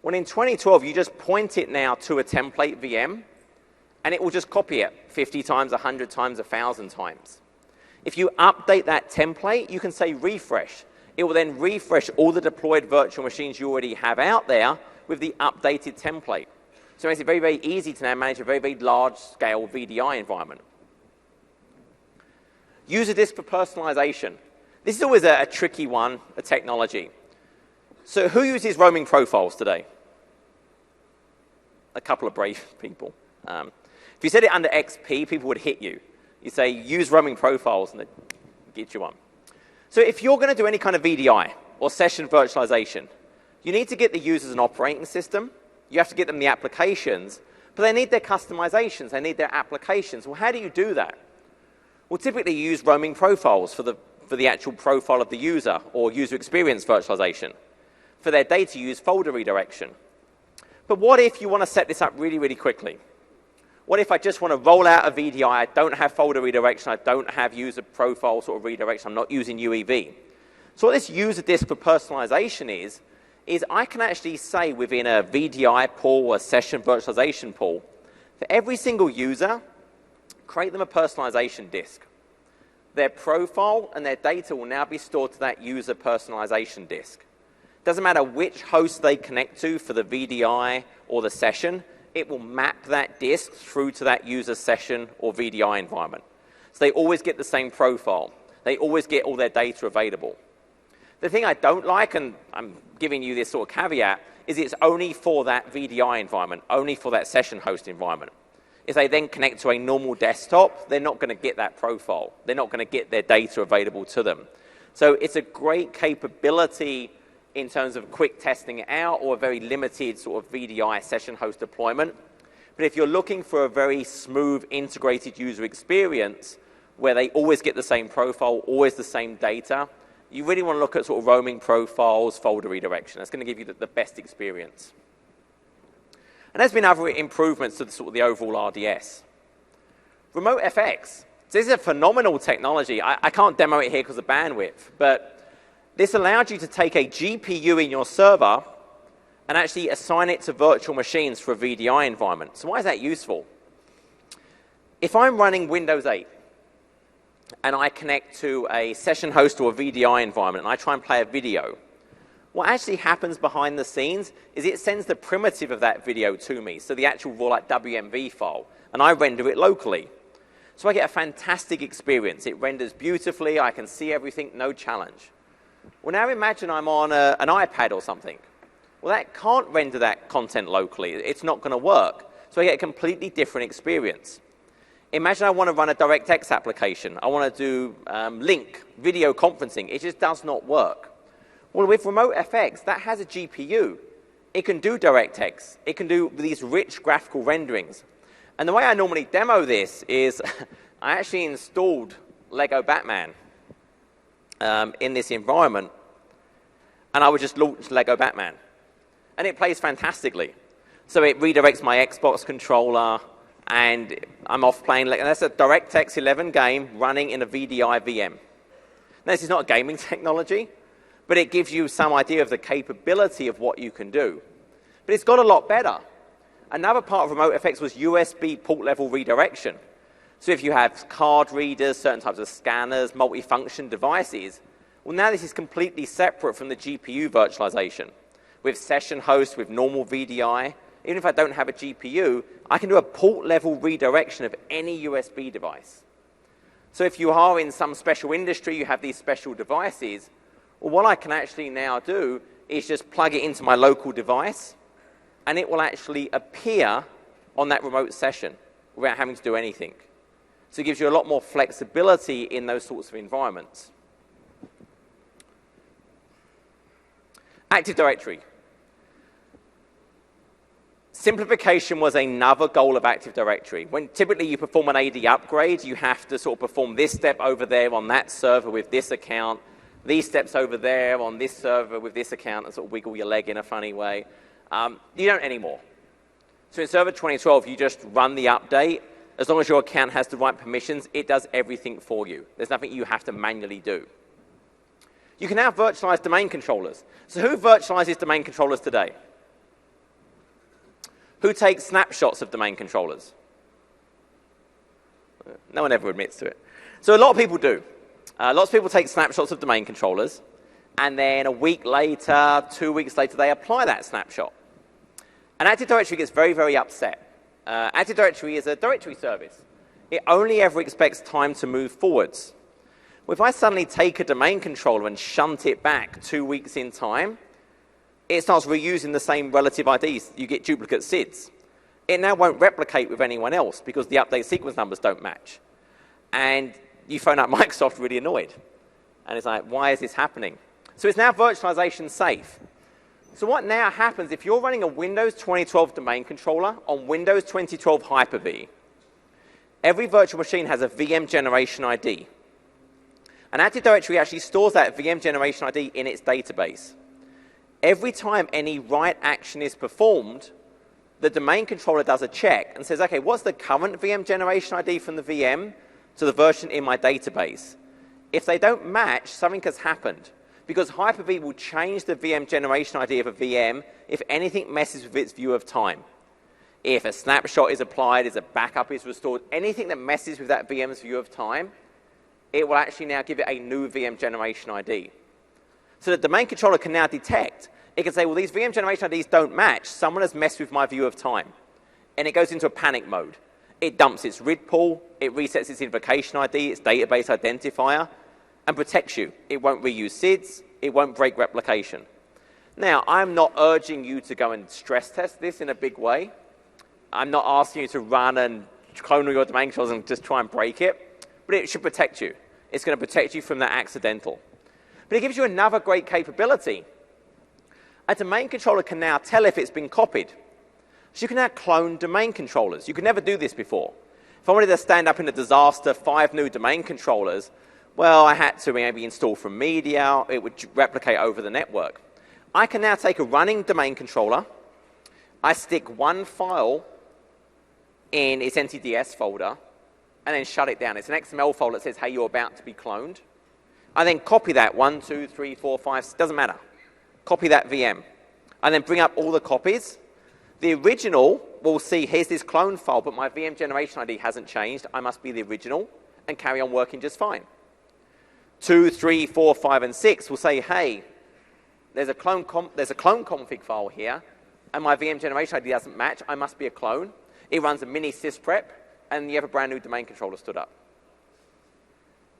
Well, in 2012, you just point it now to a template VM, and it will just copy it 50 times, 100 times, 1,000 times. If you update that template, you can say refresh. It will then refresh all the deployed virtual machines you already have out there with the updated template. So it makes it very, very easy to now manage a very, very large-scale VDI environment. User disk for personalization. This is always a tricky one, a technology. So who uses roaming profiles today? A couple of brave people. If you said it under XP, people would hit you. You say, use roaming profiles, and they'd get you one. So if you're going to do any kind of VDI or session virtualization, You need to get the users an operating system. You have to get them the applications, but they need their customizations. They need their applications. Well, how do you do that? Well, typically you use roaming profiles for the actual profile of the user, or user experience virtualization. For their data, you use folder redirection. But what if you want to set this up really, really quickly? What if I just want to roll out a VDI, I don't have folder redirection, I don't have user profile sort of redirection, I'm not using UEV. So what this user disk for personalization is I can actually say within a VDI pool or a session virtualization pool, for every single user, create them a personalization disk. Their profile and their data will now be stored to that user personalization disk. Doesn't matter which host they connect to for the VDI or the session, it will map that disk through to that user session or VDI environment. So they always get the same profile. They always get all their data available. The thing I don't like, and I'm giving you this sort of caveat, is it's only for that VDI environment, only for that session host environment. If they then connect to a normal desktop, they're not going to get that profile. They're not going to get their data available to them. So it's a great capability in terms of quick testing it out, or a very limited sort of VDI session host deployment. But if you're looking for a very smooth, integrated user experience where they always get the same profile, always the same data, you really want to look at sort of roaming profiles, folder redirection. That's going to give you the best experience. And there's been other improvements to the overall RDS. Remote FX. This is a phenomenal technology. I can't demo it here because of bandwidth, but this allowed you to take a GPU in your server and actually assign it to virtual machines for a VDI environment. So why is that useful? If I'm running Windows 8 and I connect to a session host or a VDI environment and I try and play a video, what actually happens behind the scenes is it sends the primitive of that video to me, so the actual raw like WMV file, and I render it locally. So I get a fantastic experience. It renders beautifully. I can see everything, no challenge. Well, now imagine I'm on an iPad or something. Well, that can't render that content locally. It's not going to work. So I get a completely different experience. Imagine I want to run a DirectX application. I want to do link, video conferencing. It just does not work. Well, with Remote FX, that has a GPU. It can do DirectX. It can do these rich graphical renderings. And the way I normally demo this is I actually installed Lego Batman in this environment, and I would just launch Lego Batman. And it plays fantastically. So it redirects my Xbox controller, and I'm off playing. And that's a DirectX 11 game running in a VDI VM. Now, this is not a gaming technology, but it gives you some idea of the capability of what you can do. But it's got a lot better. Another part of Remote FX was USB port level redirection. So if you have card readers, certain types of scanners, multifunction devices, well, now this is completely separate from the GPU virtualization. With session hosts, with normal VDI, even if I don't have a GPU, I can do a port level redirection of any USB device. So if you are in some special industry, you have these special devices, well, what I can actually now do is just plug it into my local device, and it will actually appear on that remote session without having to do anything. So it gives you a lot more flexibility in those sorts of environments. Active Directory. Simplification was another goal of Active Directory. When typically you perform an AD upgrade, you have to sort of perform this step over there on that server with this account, these steps over there on this server with this account, and sort of wiggle your leg in a funny way. You don't anymore. So in Server 2012, you just run the update. As long as your account has the right permissions, it does everything for you. There's nothing you have to manually do. You can now virtualize domain controllers. So who virtualizes domain controllers today? Who takes snapshots of domain controllers? No one ever admits to it. So a lot of people do. Lots of people take snapshots of domain controllers, and then a week later, 2 weeks later, they apply that snapshot. And Active Directory gets very, very upset. Active Directory is a directory service. It only ever expects time to move forwards. Well, if I suddenly take a domain controller and shunt it back 2 weeks in time, it starts reusing the same relative IDs. You get duplicate SIDs. It now won't replicate with anyone else because the update sequence numbers don't match. And you phone up Microsoft really annoyed. And it's like, why is this happening? So it's now virtualization safe. So what now happens if you're running a Windows 2012 domain controller on Windows 2012 Hyper-V, every virtual machine has a VM generation ID. And Active Directory actually stores that VM generation ID in its database. Every time any write action is performed, the domain controller does a check and says, okay, what's the current VM generation ID from the VM to the version in my database? If they don't match, something has happened, because Hyper-V will change the VM generation ID of a VM if anything messes with its view of time. If a snapshot is applied, if a backup is restored, anything that messes with that VM's view of time, it will actually now give it a new VM generation ID. So the domain controller can now detect. It can say, well, these VM generation IDs don't match. Someone has messed with my view of time. And it goes into a panic mode. It dumps its RID pool, it resets its invocation ID, its database identifier, and protects you. It won't reuse SIDs, it won't break replication. Now, I'm not urging you to go and stress test this in a big way. I'm not asking you to run and clone all your domain controllers and just try and break it, but it should protect you. It's going to protect you from that accidental. But it gives you another great capability. A domain controller can now tell if it's been copied. So you can now clone domain controllers. You could never do this before. If I wanted to stand up in a disaster 5 new domain controllers, well, I had to maybe install from media. It would replicate over the network. I can now take a running domain controller. I stick one file in its NTDS folder, and then shut it down. It's an XML file that says, hey, you're about to be cloned. I then copy that 1, 2, 3, 4, 5, doesn't matter. Copy that VM. And then bring up all the copies. The original will see, here's this clone file, but my VM generation ID hasn't changed. I must be the original, and carry on working just fine. 2, 3, 4, 5, and 6 will say, hey, there's a clone config file here, and my VM generation ID doesn't match. I must be a clone. It runs a mini sysprep, and you have a brand new domain controller stood up.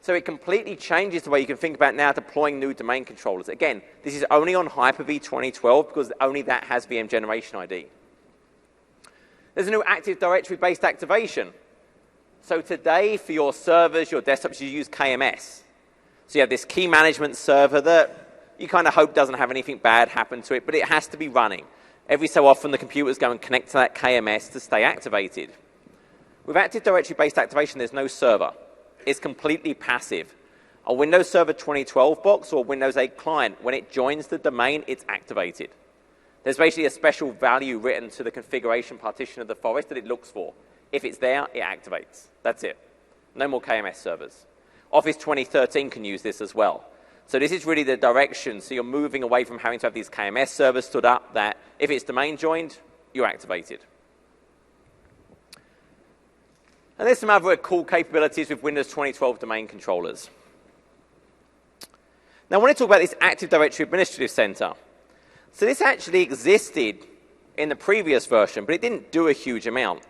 So it completely changes the way you can think about now deploying new domain controllers. Again, this is only on Hyper-V 2012 because only that has VM generation ID. There's a new Active Directory-based activation. So today, for your servers, your desktops, you use KMS. So you have this key management server that you kind of hope doesn't have anything bad happen to it, but it has to be running. Every so often, the computers go and connect to that KMS to stay activated. With Active Directory-based activation, there's no server. It's completely passive. A Windows Server 2012 box or a Windows 8 client, when it joins the domain, it's activated. There's basically a special value written to the configuration partition of the forest that it looks for. If it's there, it activates. That's it. No more KMS servers. Office 2013 can use this as well. So this is really the direction. So you're moving away from having to have these KMS servers stood up that if it's domain joined, you're activated. And there's some other cool capabilities with Windows 2012 domain controllers. Now I want to talk about this Active Directory Administrative Center. So this actually existed in the previous version, but it didn't do a huge amount.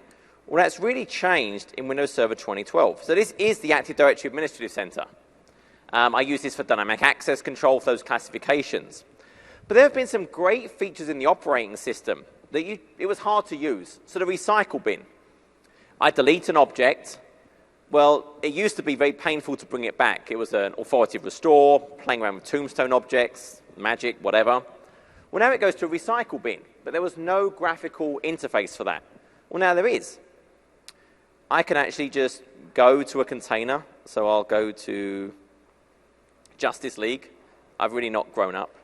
Well, that's really changed in Windows Server 2012. So this is the Active Directory Administrative Center. I use this for dynamic access control for those classifications. But there have been some great features in the operating system that it was hard to use. So the recycle bin. I delete an object. Well, it used to be very painful to bring it back. It was an authoritative restore, playing around with tombstone objects, magic, whatever. Well, now it goes to a recycle bin, but there was no graphical interface for that. Well, now there is. I can actually just go to a container. So I'll go to Justice League. I've really not grown up.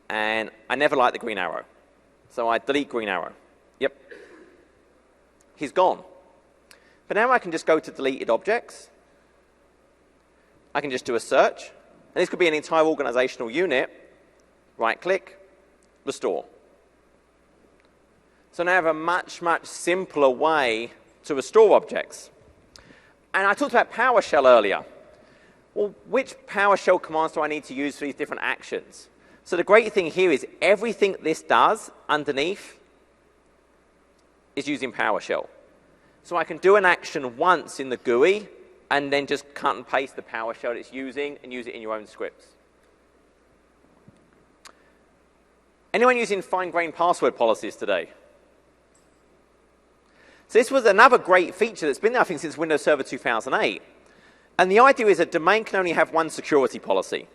And I never liked the green arrow. So I delete green arrow. Yep. He's gone. But now I can just go to deleted objects. I can just do a search. And this could be an entire organizational unit. Right-click, restore. So now I have a much, much simpler way to restore objects. And I talked about PowerShell earlier. Well, which PowerShell commands do I need to use for these different actions? So the great thing here is everything this does underneath is using PowerShell. So I can do an action once in the GUI and then just cut and paste the PowerShell it's using and use it in your own scripts. Anyone using fine-grained password policies today? So this was another great feature that's been there, I think, since Windows Server 2008. And the idea is a domain can only have one security policy.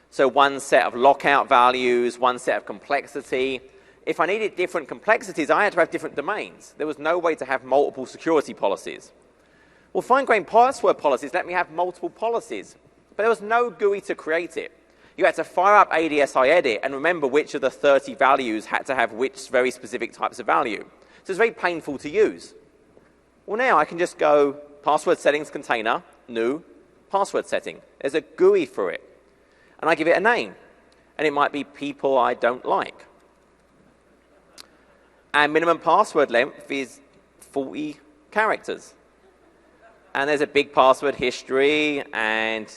So one set of lockout values, one set of complexity. If I needed different complexities, I had to have different domains. There was no way to have multiple security policies. Well, fine-grained password policies let me have multiple policies, but there was no GUI to create it. You had to fire up ADSI edit and remember which of the 30 values had to have which very specific types of value. So it's very painful to use. Well, now I can just go password settings container, new, password setting. There's a GUI for it. And I give it a name. And it might be people I don't like. And minimum password length is 40 characters. And there's a big password history and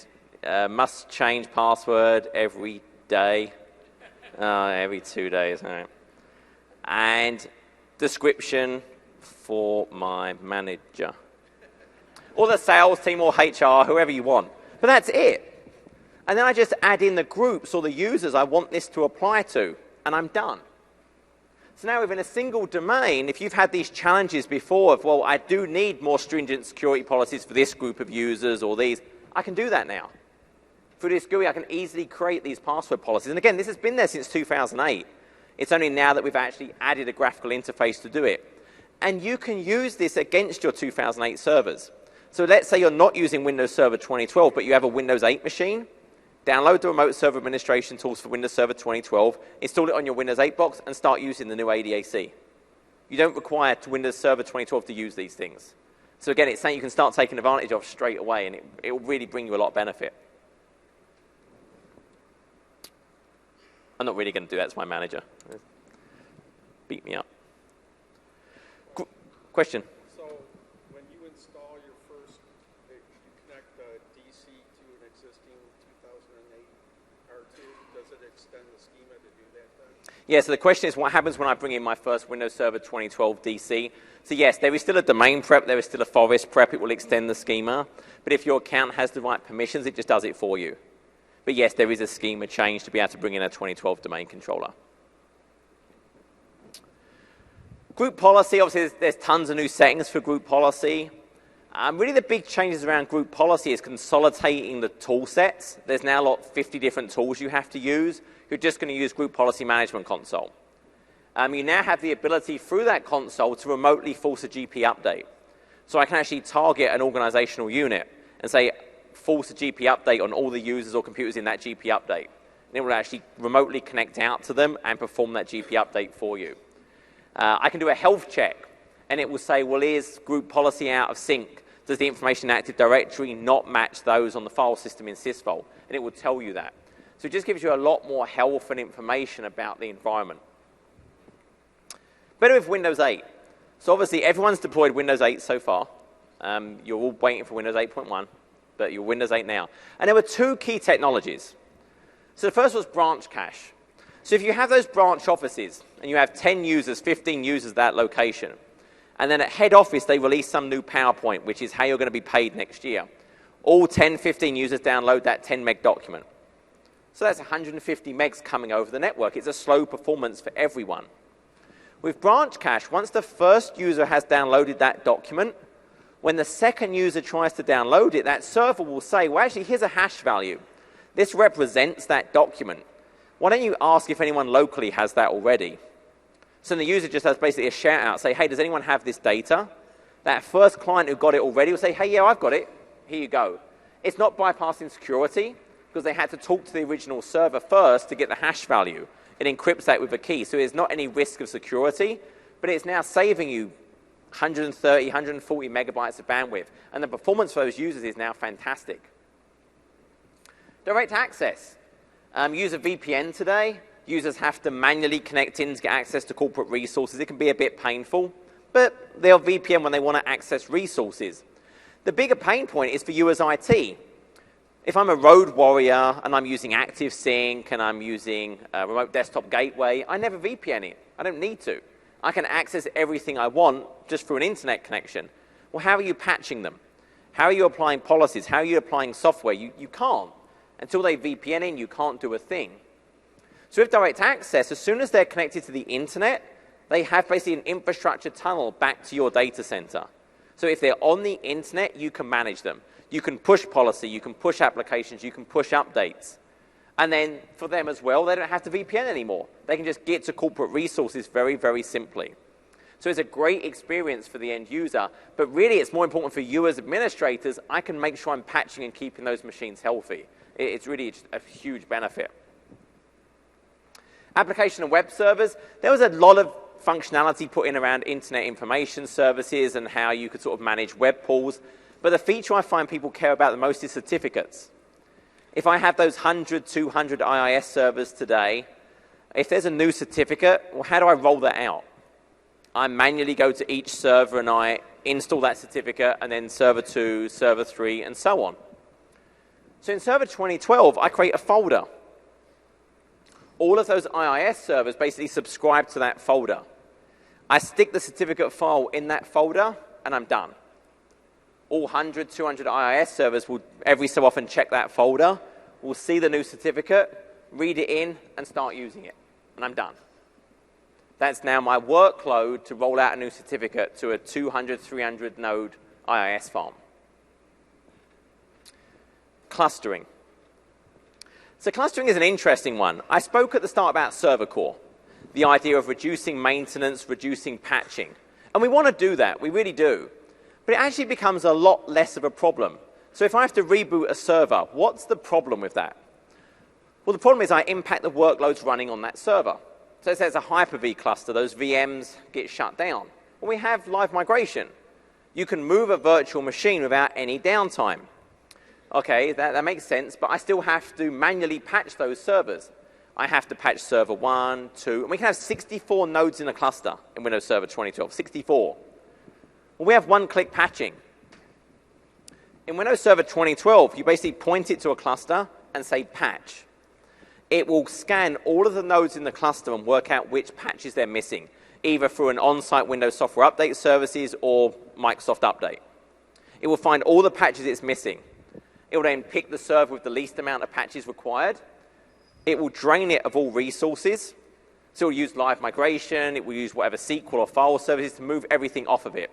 must change password every day. Every 2 days. All right. And description for my manager. Or the sales team or HR, whoever you want. But that's it. And then I just add in the groups or the users I want this to apply to, and I'm done. So now within a single domain, if you've had these challenges before of, well, I do need more stringent security policies for this group of users or these, I can do that now. Through this GUI, I can easily create these password policies. And again, this has been there since 2008. It's only now that we've actually added a graphical interface to do it. And you can use this against your 2008 servers. So let's say you're not using Windows Server 2012, but you have a Windows 8 machine. Download the remote server administration tools for Windows Server 2012, install it on your Windows 8 box, and start using the new ADAC. You don't require Windows Server 2012 to use these things. So again, it's something you can start taking advantage of straight away, and it will really bring you a lot of benefit. I'm not really going to do that. It's my manager. Beat me up. Question? So when you install your first, you connect DC to an existing 2008 R2, does it extend the schema to do that then? Yeah, so the question is what happens when I bring in my first Windows Server 2012 DC? So yes, there is still a domain prep, there is still a forest prep, it will extend the schema. But if your account has the right permissions, it just does it for you. But yes, there is a schema change to be able to bring in a 2012 domain controller. Group policy, obviously there's tons of new settings for group policy. Really the big changes around group policy is consolidating the tool sets. There's now 50 different tools you have to use. You're just going to use Group Policy Management Console. You now have the ability through that console to remotely force a GP update. So I can actually target an organizational unit and say, force a GP update on all the users or computers in that GP update. And it will actually remotely connect out to them and perform that GP update for you. I can do a health check, and it will say, well, is group policy out of sync? Does the information in Active Directory not match those on the file system in sysvol? And it will tell you that. So it just gives you a lot more health and information about the environment. Better with Windows 8. So obviously, everyone's deployed Windows 8 so far. You're all waiting for Windows 8.1, but you're Windows 8 now. And there were two key technologies. So the first was branch cache. So if you have those branch offices, and you have 10 users, 15 users at that location, and then at head office they release some new PowerPoint, which is how you're going to be paid next year. All 10, 15 users download that 10 meg document. So that's 150 megs coming over the network. It's a slow performance for everyone. With branch cache, once the first user has downloaded that document, when the second user tries to download it, that server will say, well, actually, here's a hash value. This represents that document. Why don't you ask if anyone locally has that already? So the user just has basically a shout out, say, hey, does anyone have this data? That first client who got it already will say, hey, yeah, I've got it. Here you go. It's not bypassing security because they had to talk to the original server first to get the hash value. It encrypts that with a key. So there's not any risk of security, but it's now saving you 130, 140 megabytes of bandwidth. And the performance for those users is now fantastic. Direct access. Use a VPN today. Users have to manually connect in to get access to corporate resources. It can be a bit painful, but they'll VPN when they want to access resources. The bigger pain point is for you as IT. If I'm a road warrior and I'm using ActiveSync and I'm using a remote desktop gateway, I never VPN it. I don't need to. I can access everything I want just through an internet connection. Well, how are you patching them? How are you applying policies? How are you applying software? You can't. Until they VPN in, you can't do a thing. So with direct access, as soon as they're connected to the internet, they have basically an infrastructure tunnel back to your data center. So if they're on the internet, you can manage them. You can push policy, you can push applications, you can push updates. And then for them as well, they don't have to VPN anymore. They can just get to corporate resources very, very simply. So it's a great experience for the end user, but really it's more important for you as administrators. I can make sure I'm patching and keeping those machines healthy. It's really a huge benefit. Application and web servers, there was a lot of functionality put in around internet information services and how you could sort of manage web pools, but the feature I find people care about the most is certificates. If I have those 100, 200 IIS servers today, if there's a new certificate, well, how do I roll that out? I manually go to each server and I install that certificate, and then server 2, server 3, and so on. So in Server 2012, I create a folder. All of those IIS servers basically subscribe to that folder. I stick the certificate file in that folder, and I'm done. All 100, 200 IIS servers will every so often check that folder, will see the new certificate, read it in, and start using it. And I'm done. That's now my workload to roll out a new certificate to a 200, 300 node IIS farm. Clustering. So clustering is an interesting one. I spoke at the start about server core, the idea of reducing maintenance, reducing patching. And we want to do that, we really do. But it actually becomes a lot less of a problem. So if I have to reboot a server, what's the problem with that? Well, the problem is I impact the workloads running on that server. So if there's a Hyper-V cluster, those VMs get shut down. Well, we have live migration. You can move a virtual machine without any downtime. Okay, that makes sense, but I still have to manually patch those servers. I have to patch server 1, 2, and we can have 64 nodes in a cluster in Windows Server 2012, 64. Well, we have one-click patching. In Windows Server 2012, you basically point it to a cluster and say patch. It will scan all of the nodes in the cluster and work out which patches they're missing, either through an on-site Windows Software Update services or Microsoft Update. It will find all the patches it's missing. It will then pick the server with the least amount of patches required. It will drain it of all resources. So it will use live migration. It will use whatever SQL or file services to move everything off of it.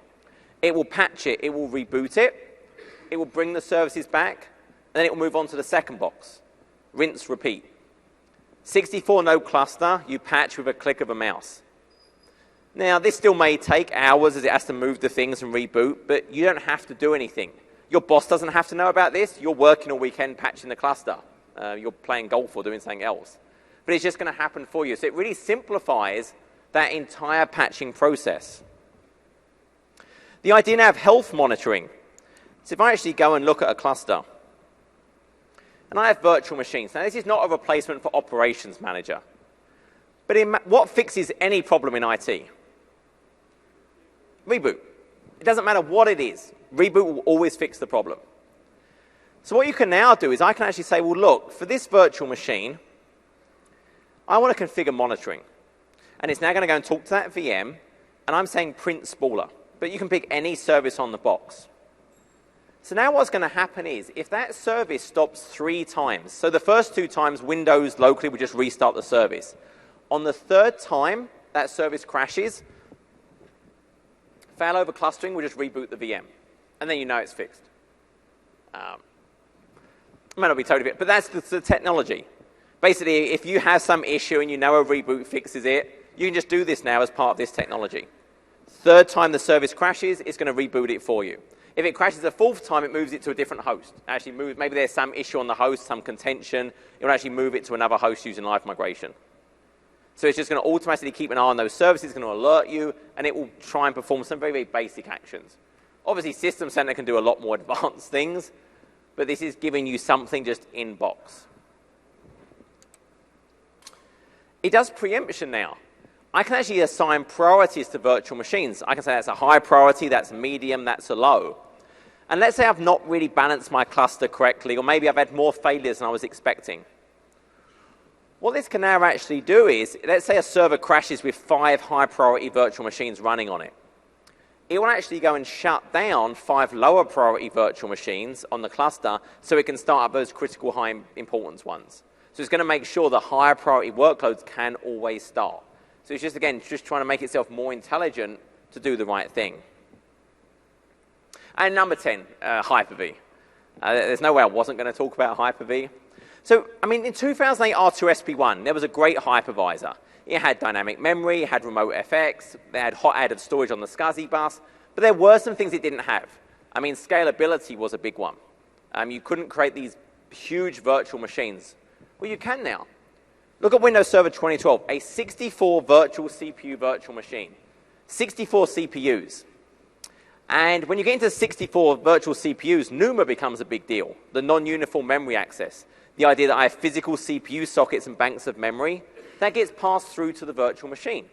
It will patch it. It will reboot it. It will bring the services back. And then it will move on to the second box. Rinse, repeat. 64 node cluster, you patch with a click of a mouse. Now, this still may take hours as it has to move the things and reboot, but you don't have to do anything. Your boss doesn't have to know about this. You're working all weekend patching the cluster. You're playing golf or doing something else. But it's just going to happen for you. So it really simplifies that entire patching process. The idea now of health monitoring. So if I actually go and look at a cluster, and I have virtual machines. Now, this is not a replacement for Operations Manager. But what fixes any problem in IT? Reboot. It doesn't matter what it is. Reboot will always fix the problem. So what you can now do is I can actually say, well, look, for this virtual machine, I want to configure monitoring. And it's now going to go and talk to that VM, and I'm saying print spooler. But you can pick any service on the box. So now what's going to happen is, if that service stops 3 times, so the first 2 times Windows locally will just restart the service. On the 3rd time that service crashes, failover clustering will just reboot the VM. And then you know it's fixed. It might not be totally fixed, but that's the technology. Basically, if you have some issue and you know a reboot fixes it, you can just do this now as part of this technology. 3rd time the service crashes, it's going to reboot it for you. If it crashes a 4th time, it moves it to a different host. Actually, maybe there's some issue on the host, some contention. It will actually move it to another host using live migration. So it's just going to automatically keep an eye on those services. It's going to alert you, and it will try and perform some very, very basic actions. Obviously, System Center can do a lot more advanced things, but this is giving you something just in box. It does preemption now. I can actually assign priorities to virtual machines. I can say that's a high priority, that's medium, that's a low. And let's say I've not really balanced my cluster correctly, or maybe I've had more failures than I was expecting. What this can now actually do is, let's say a server crashes with 5 high-priority virtual machines running on it. It will actually go and shut down 5 lower-priority virtual machines on the cluster so it can start up those critical high-importance ones. So it's going to make sure the higher-priority workloads can always start. So it's just, again, just trying to make itself more intelligent to do the right thing. And number 10, Hyper-V. There's no way I wasn't going to talk about Hyper-V. So, I mean, in 2008 R2SP1, there was a great hypervisor. It had dynamic memory, it had remote FX, they had hot added storage on the SCSI bus, but there were some things it didn't have. I mean, scalability was a big one. You couldn't create these huge virtual machines. Well, you can now. Look at Windows Server 2012, a 64 virtual CPU virtual machine, 64 CPUs. And when you get into 64 virtual CPUs, NUMA becomes a big deal, the non-uniform memory access. The idea that I have physical CPU sockets and banks of memory, that gets passed through to the virtual machine.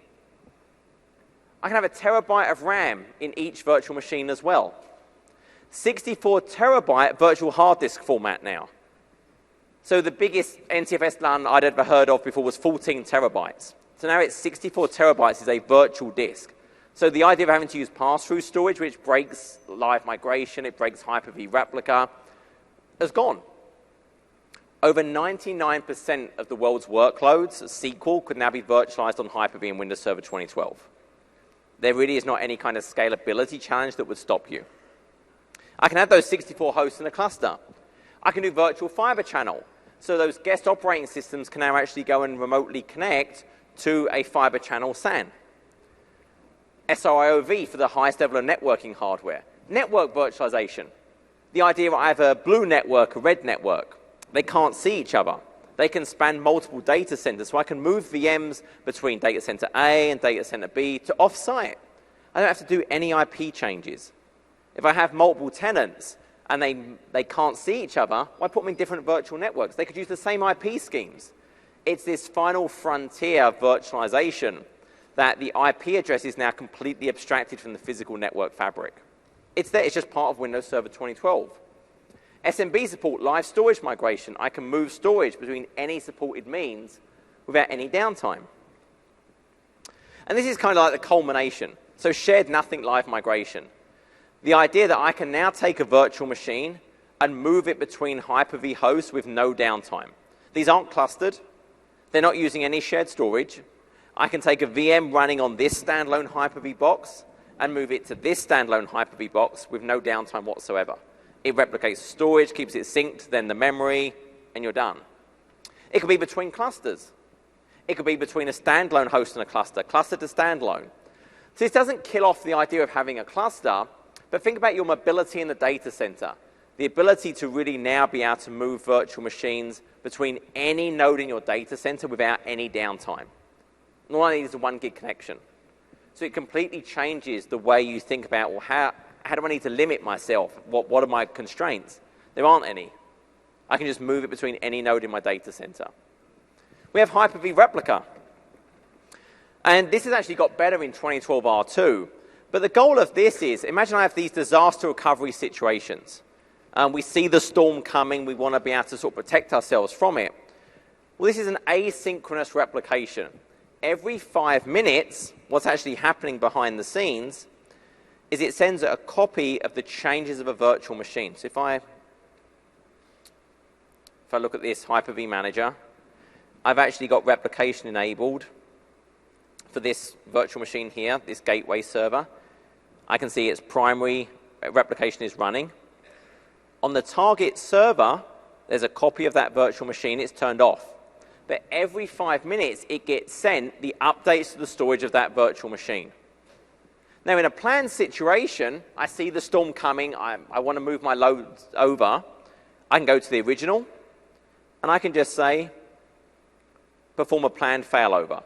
I can have a terabyte of RAM in each virtual machine as well. 64 terabyte virtual hard disk format now. So the biggest NTFS LAN I'd ever heard of before was 14 terabytes. So now it's 64 terabytes is a virtual disk. So the idea of having to use pass-through storage, which breaks live migration, it breaks Hyper-V replica, has gone. Over 99% of the world's workloads, SQL, could now be virtualized on Hyper-V in Windows Server 2012. There really is not any kind of scalability challenge that would stop you. I can have those 64 hosts in a cluster. I can do virtual fiber channel. So those guest operating systems can now actually go and remotely connect to a fiber channel SAN. SRIOV for the highest level of networking hardware. Network virtualization. The idea that I have a blue network, a red network. They can't see each other. They can span multiple data centers. So I can move VMs between data center A and data center B to offsite. I don't have to do any IP changes. If I have multiple tenants, and they can't see each other, why put them in different virtual networks? They could use the same IP schemes. It's this final frontier of virtualization that the IP address is now completely abstracted from the physical network fabric. It's there, it's just part of Windows Server 2012. SMB support, live storage migration. I can move storage between any supported means without any downtime. And this is kind of like the culmination. So shared nothing live migration. The idea that I can now take a virtual machine and move it between Hyper-V hosts with no downtime. These aren't clustered. They're not using any shared storage. I can take a VM running on this standalone Hyper-V box and move it to this standalone Hyper-V box with no downtime whatsoever. It replicates storage, keeps it synced, then the memory, and you're done. It could be between clusters. It could be between a standalone host and a cluster to standalone. So this doesn't kill off the idea of having a cluster, but think about your mobility in the data center, the ability to really now be able to move virtual machines between any node in your data center without any downtime. And all I need is a 1 gig connection. So it completely changes the way you think about, well, how do I need to limit myself? What are my constraints? There aren't any. I can just move it between any node in my data center. We have Hyper-V Replica. And this has actually got better in 2012 R2. But the goal of this is, imagine I have these disaster recovery situations. We see the storm coming. We want to be able to sort of protect ourselves from it. Well, this is an asynchronous replication. Every 5 minutes, what's actually happening behind the scenes is it sends a copy of the changes of a virtual machine. So if I look at this Hyper-V Manager, I've actually got replication enabled for this virtual machine here, this gateway server. I can see its primary replication is running. On the target server, there's a copy of that virtual machine. It's turned off. But every 5 minutes, it gets sent the updates to the storage of that virtual machine. Now, in a planned situation, I see the storm coming. I want to move my loads over. I can go to the original, and I can just say, perform a planned failover.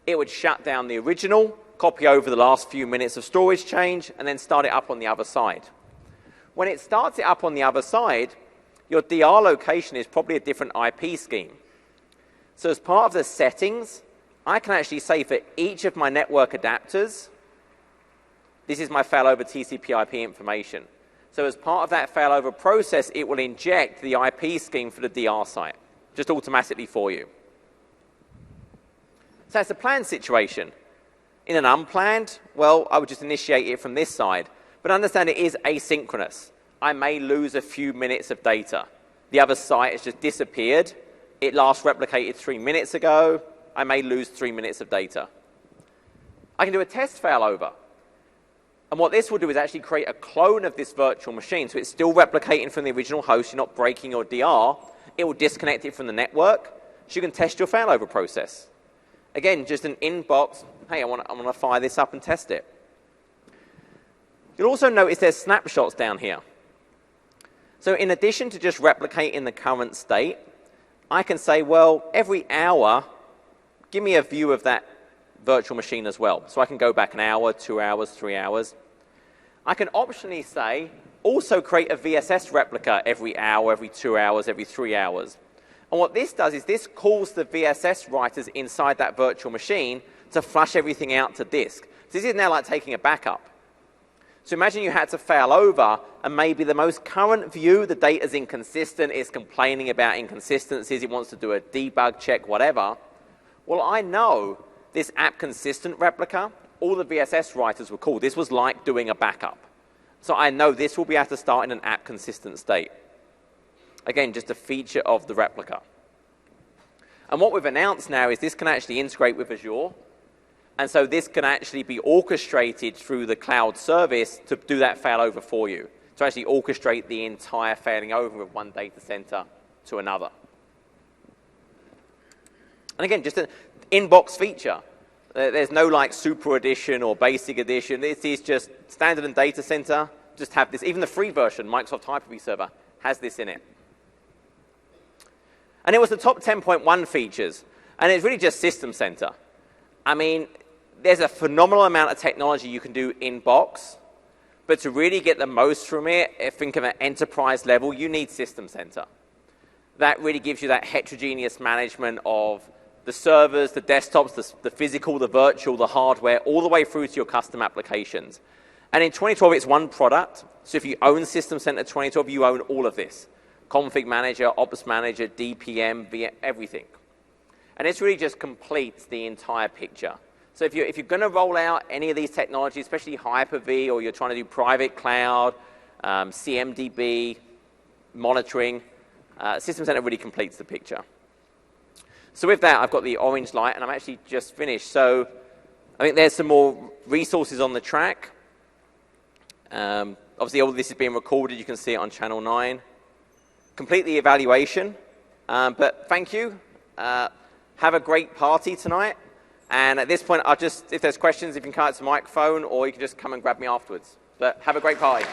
It would shut down the original, copy over the last few minutes of storage change, and then start it up on the other side. When it starts it up on the other side, your DR location is probably a different IP scheme. So as part of the settings, I can actually say for each of my network adapters, this is my failover TCP IP information. So as part of that failover process, it will inject the IP scheme for the DR site, just automatically for you. So that's a planned situation. In an unplanned, well, I would just initiate it from this side. But understand it is asynchronous. I may lose a few minutes of data. The other site has just disappeared. It last replicated 3 minutes ago. I may lose 3 minutes of data. I can do a test failover. And what this will do is actually create a clone of this virtual machine. So it's still replicating from the original host. You're not breaking your DR. it will disconnect it from the network so you can test your failover process. Again, just an inbox, hey, I want to fire this up and test it. You'll also notice there's snapshots down here. So in addition to just replicating the current state, I can say, well, every hour, give me a view of that virtual machine as well. So I can go back an hour, 2 hours, 3 hours. I can optionally say, also create a VSS replica every hour, every 2 hours, every 3 hours. And what this does is this calls the VSS writers inside that virtual machine to flush everything out to disk. So this is now like taking a backup. So imagine you had to fail over, and maybe the most current view, the data's inconsistent, it's complaining about inconsistencies, it wants to do a debug check, whatever. Well, I know this app consistent replica, all the VSS writers were called. This was like doing a backup. So I know this will be able to start in an app consistent state. Again, just a feature of the replica. And what we've announced now is this can actually integrate with Azure. And so this can actually be orchestrated through the cloud service to do that failover for you, to actually orchestrate the entire failing over of one data center to another. And again, just an inbox feature. There's no like super edition or basic edition. This is just standard and data center. Just have this. Even the free version, Microsoft Hyper-V Server, has this in it. And it was the top 10.1 features. And it's really just System Center. I mean, there's a phenomenal amount of technology you can do in box, but to really get the most from it, think of an enterprise level, you need System Center. That really gives you that heterogeneous management of the servers, the desktops, the physical, the virtual, the hardware, all the way through to your custom applications. And in 2012, it's one product. So if you own System Center 2012, you own all of this. Config Manager, Ops Manager, DPM, VM, everything. And this really just completes the entire picture. So if you're going to roll out any of these technologies, especially Hyper-V, or you're trying to do private cloud, CMDB, monitoring, System Center really completes the picture. So with that, I've got the orange light, and I'm actually just finished. So I think there's some more resources on the track. Obviously, all of this is being recorded. You can see it on Channel 9. Complete the evaluation. But thank you. Have a great party tonight. And at this point, if there's questions, you can come out to the microphone, or you can just come and grab me afterwards. But have a great party.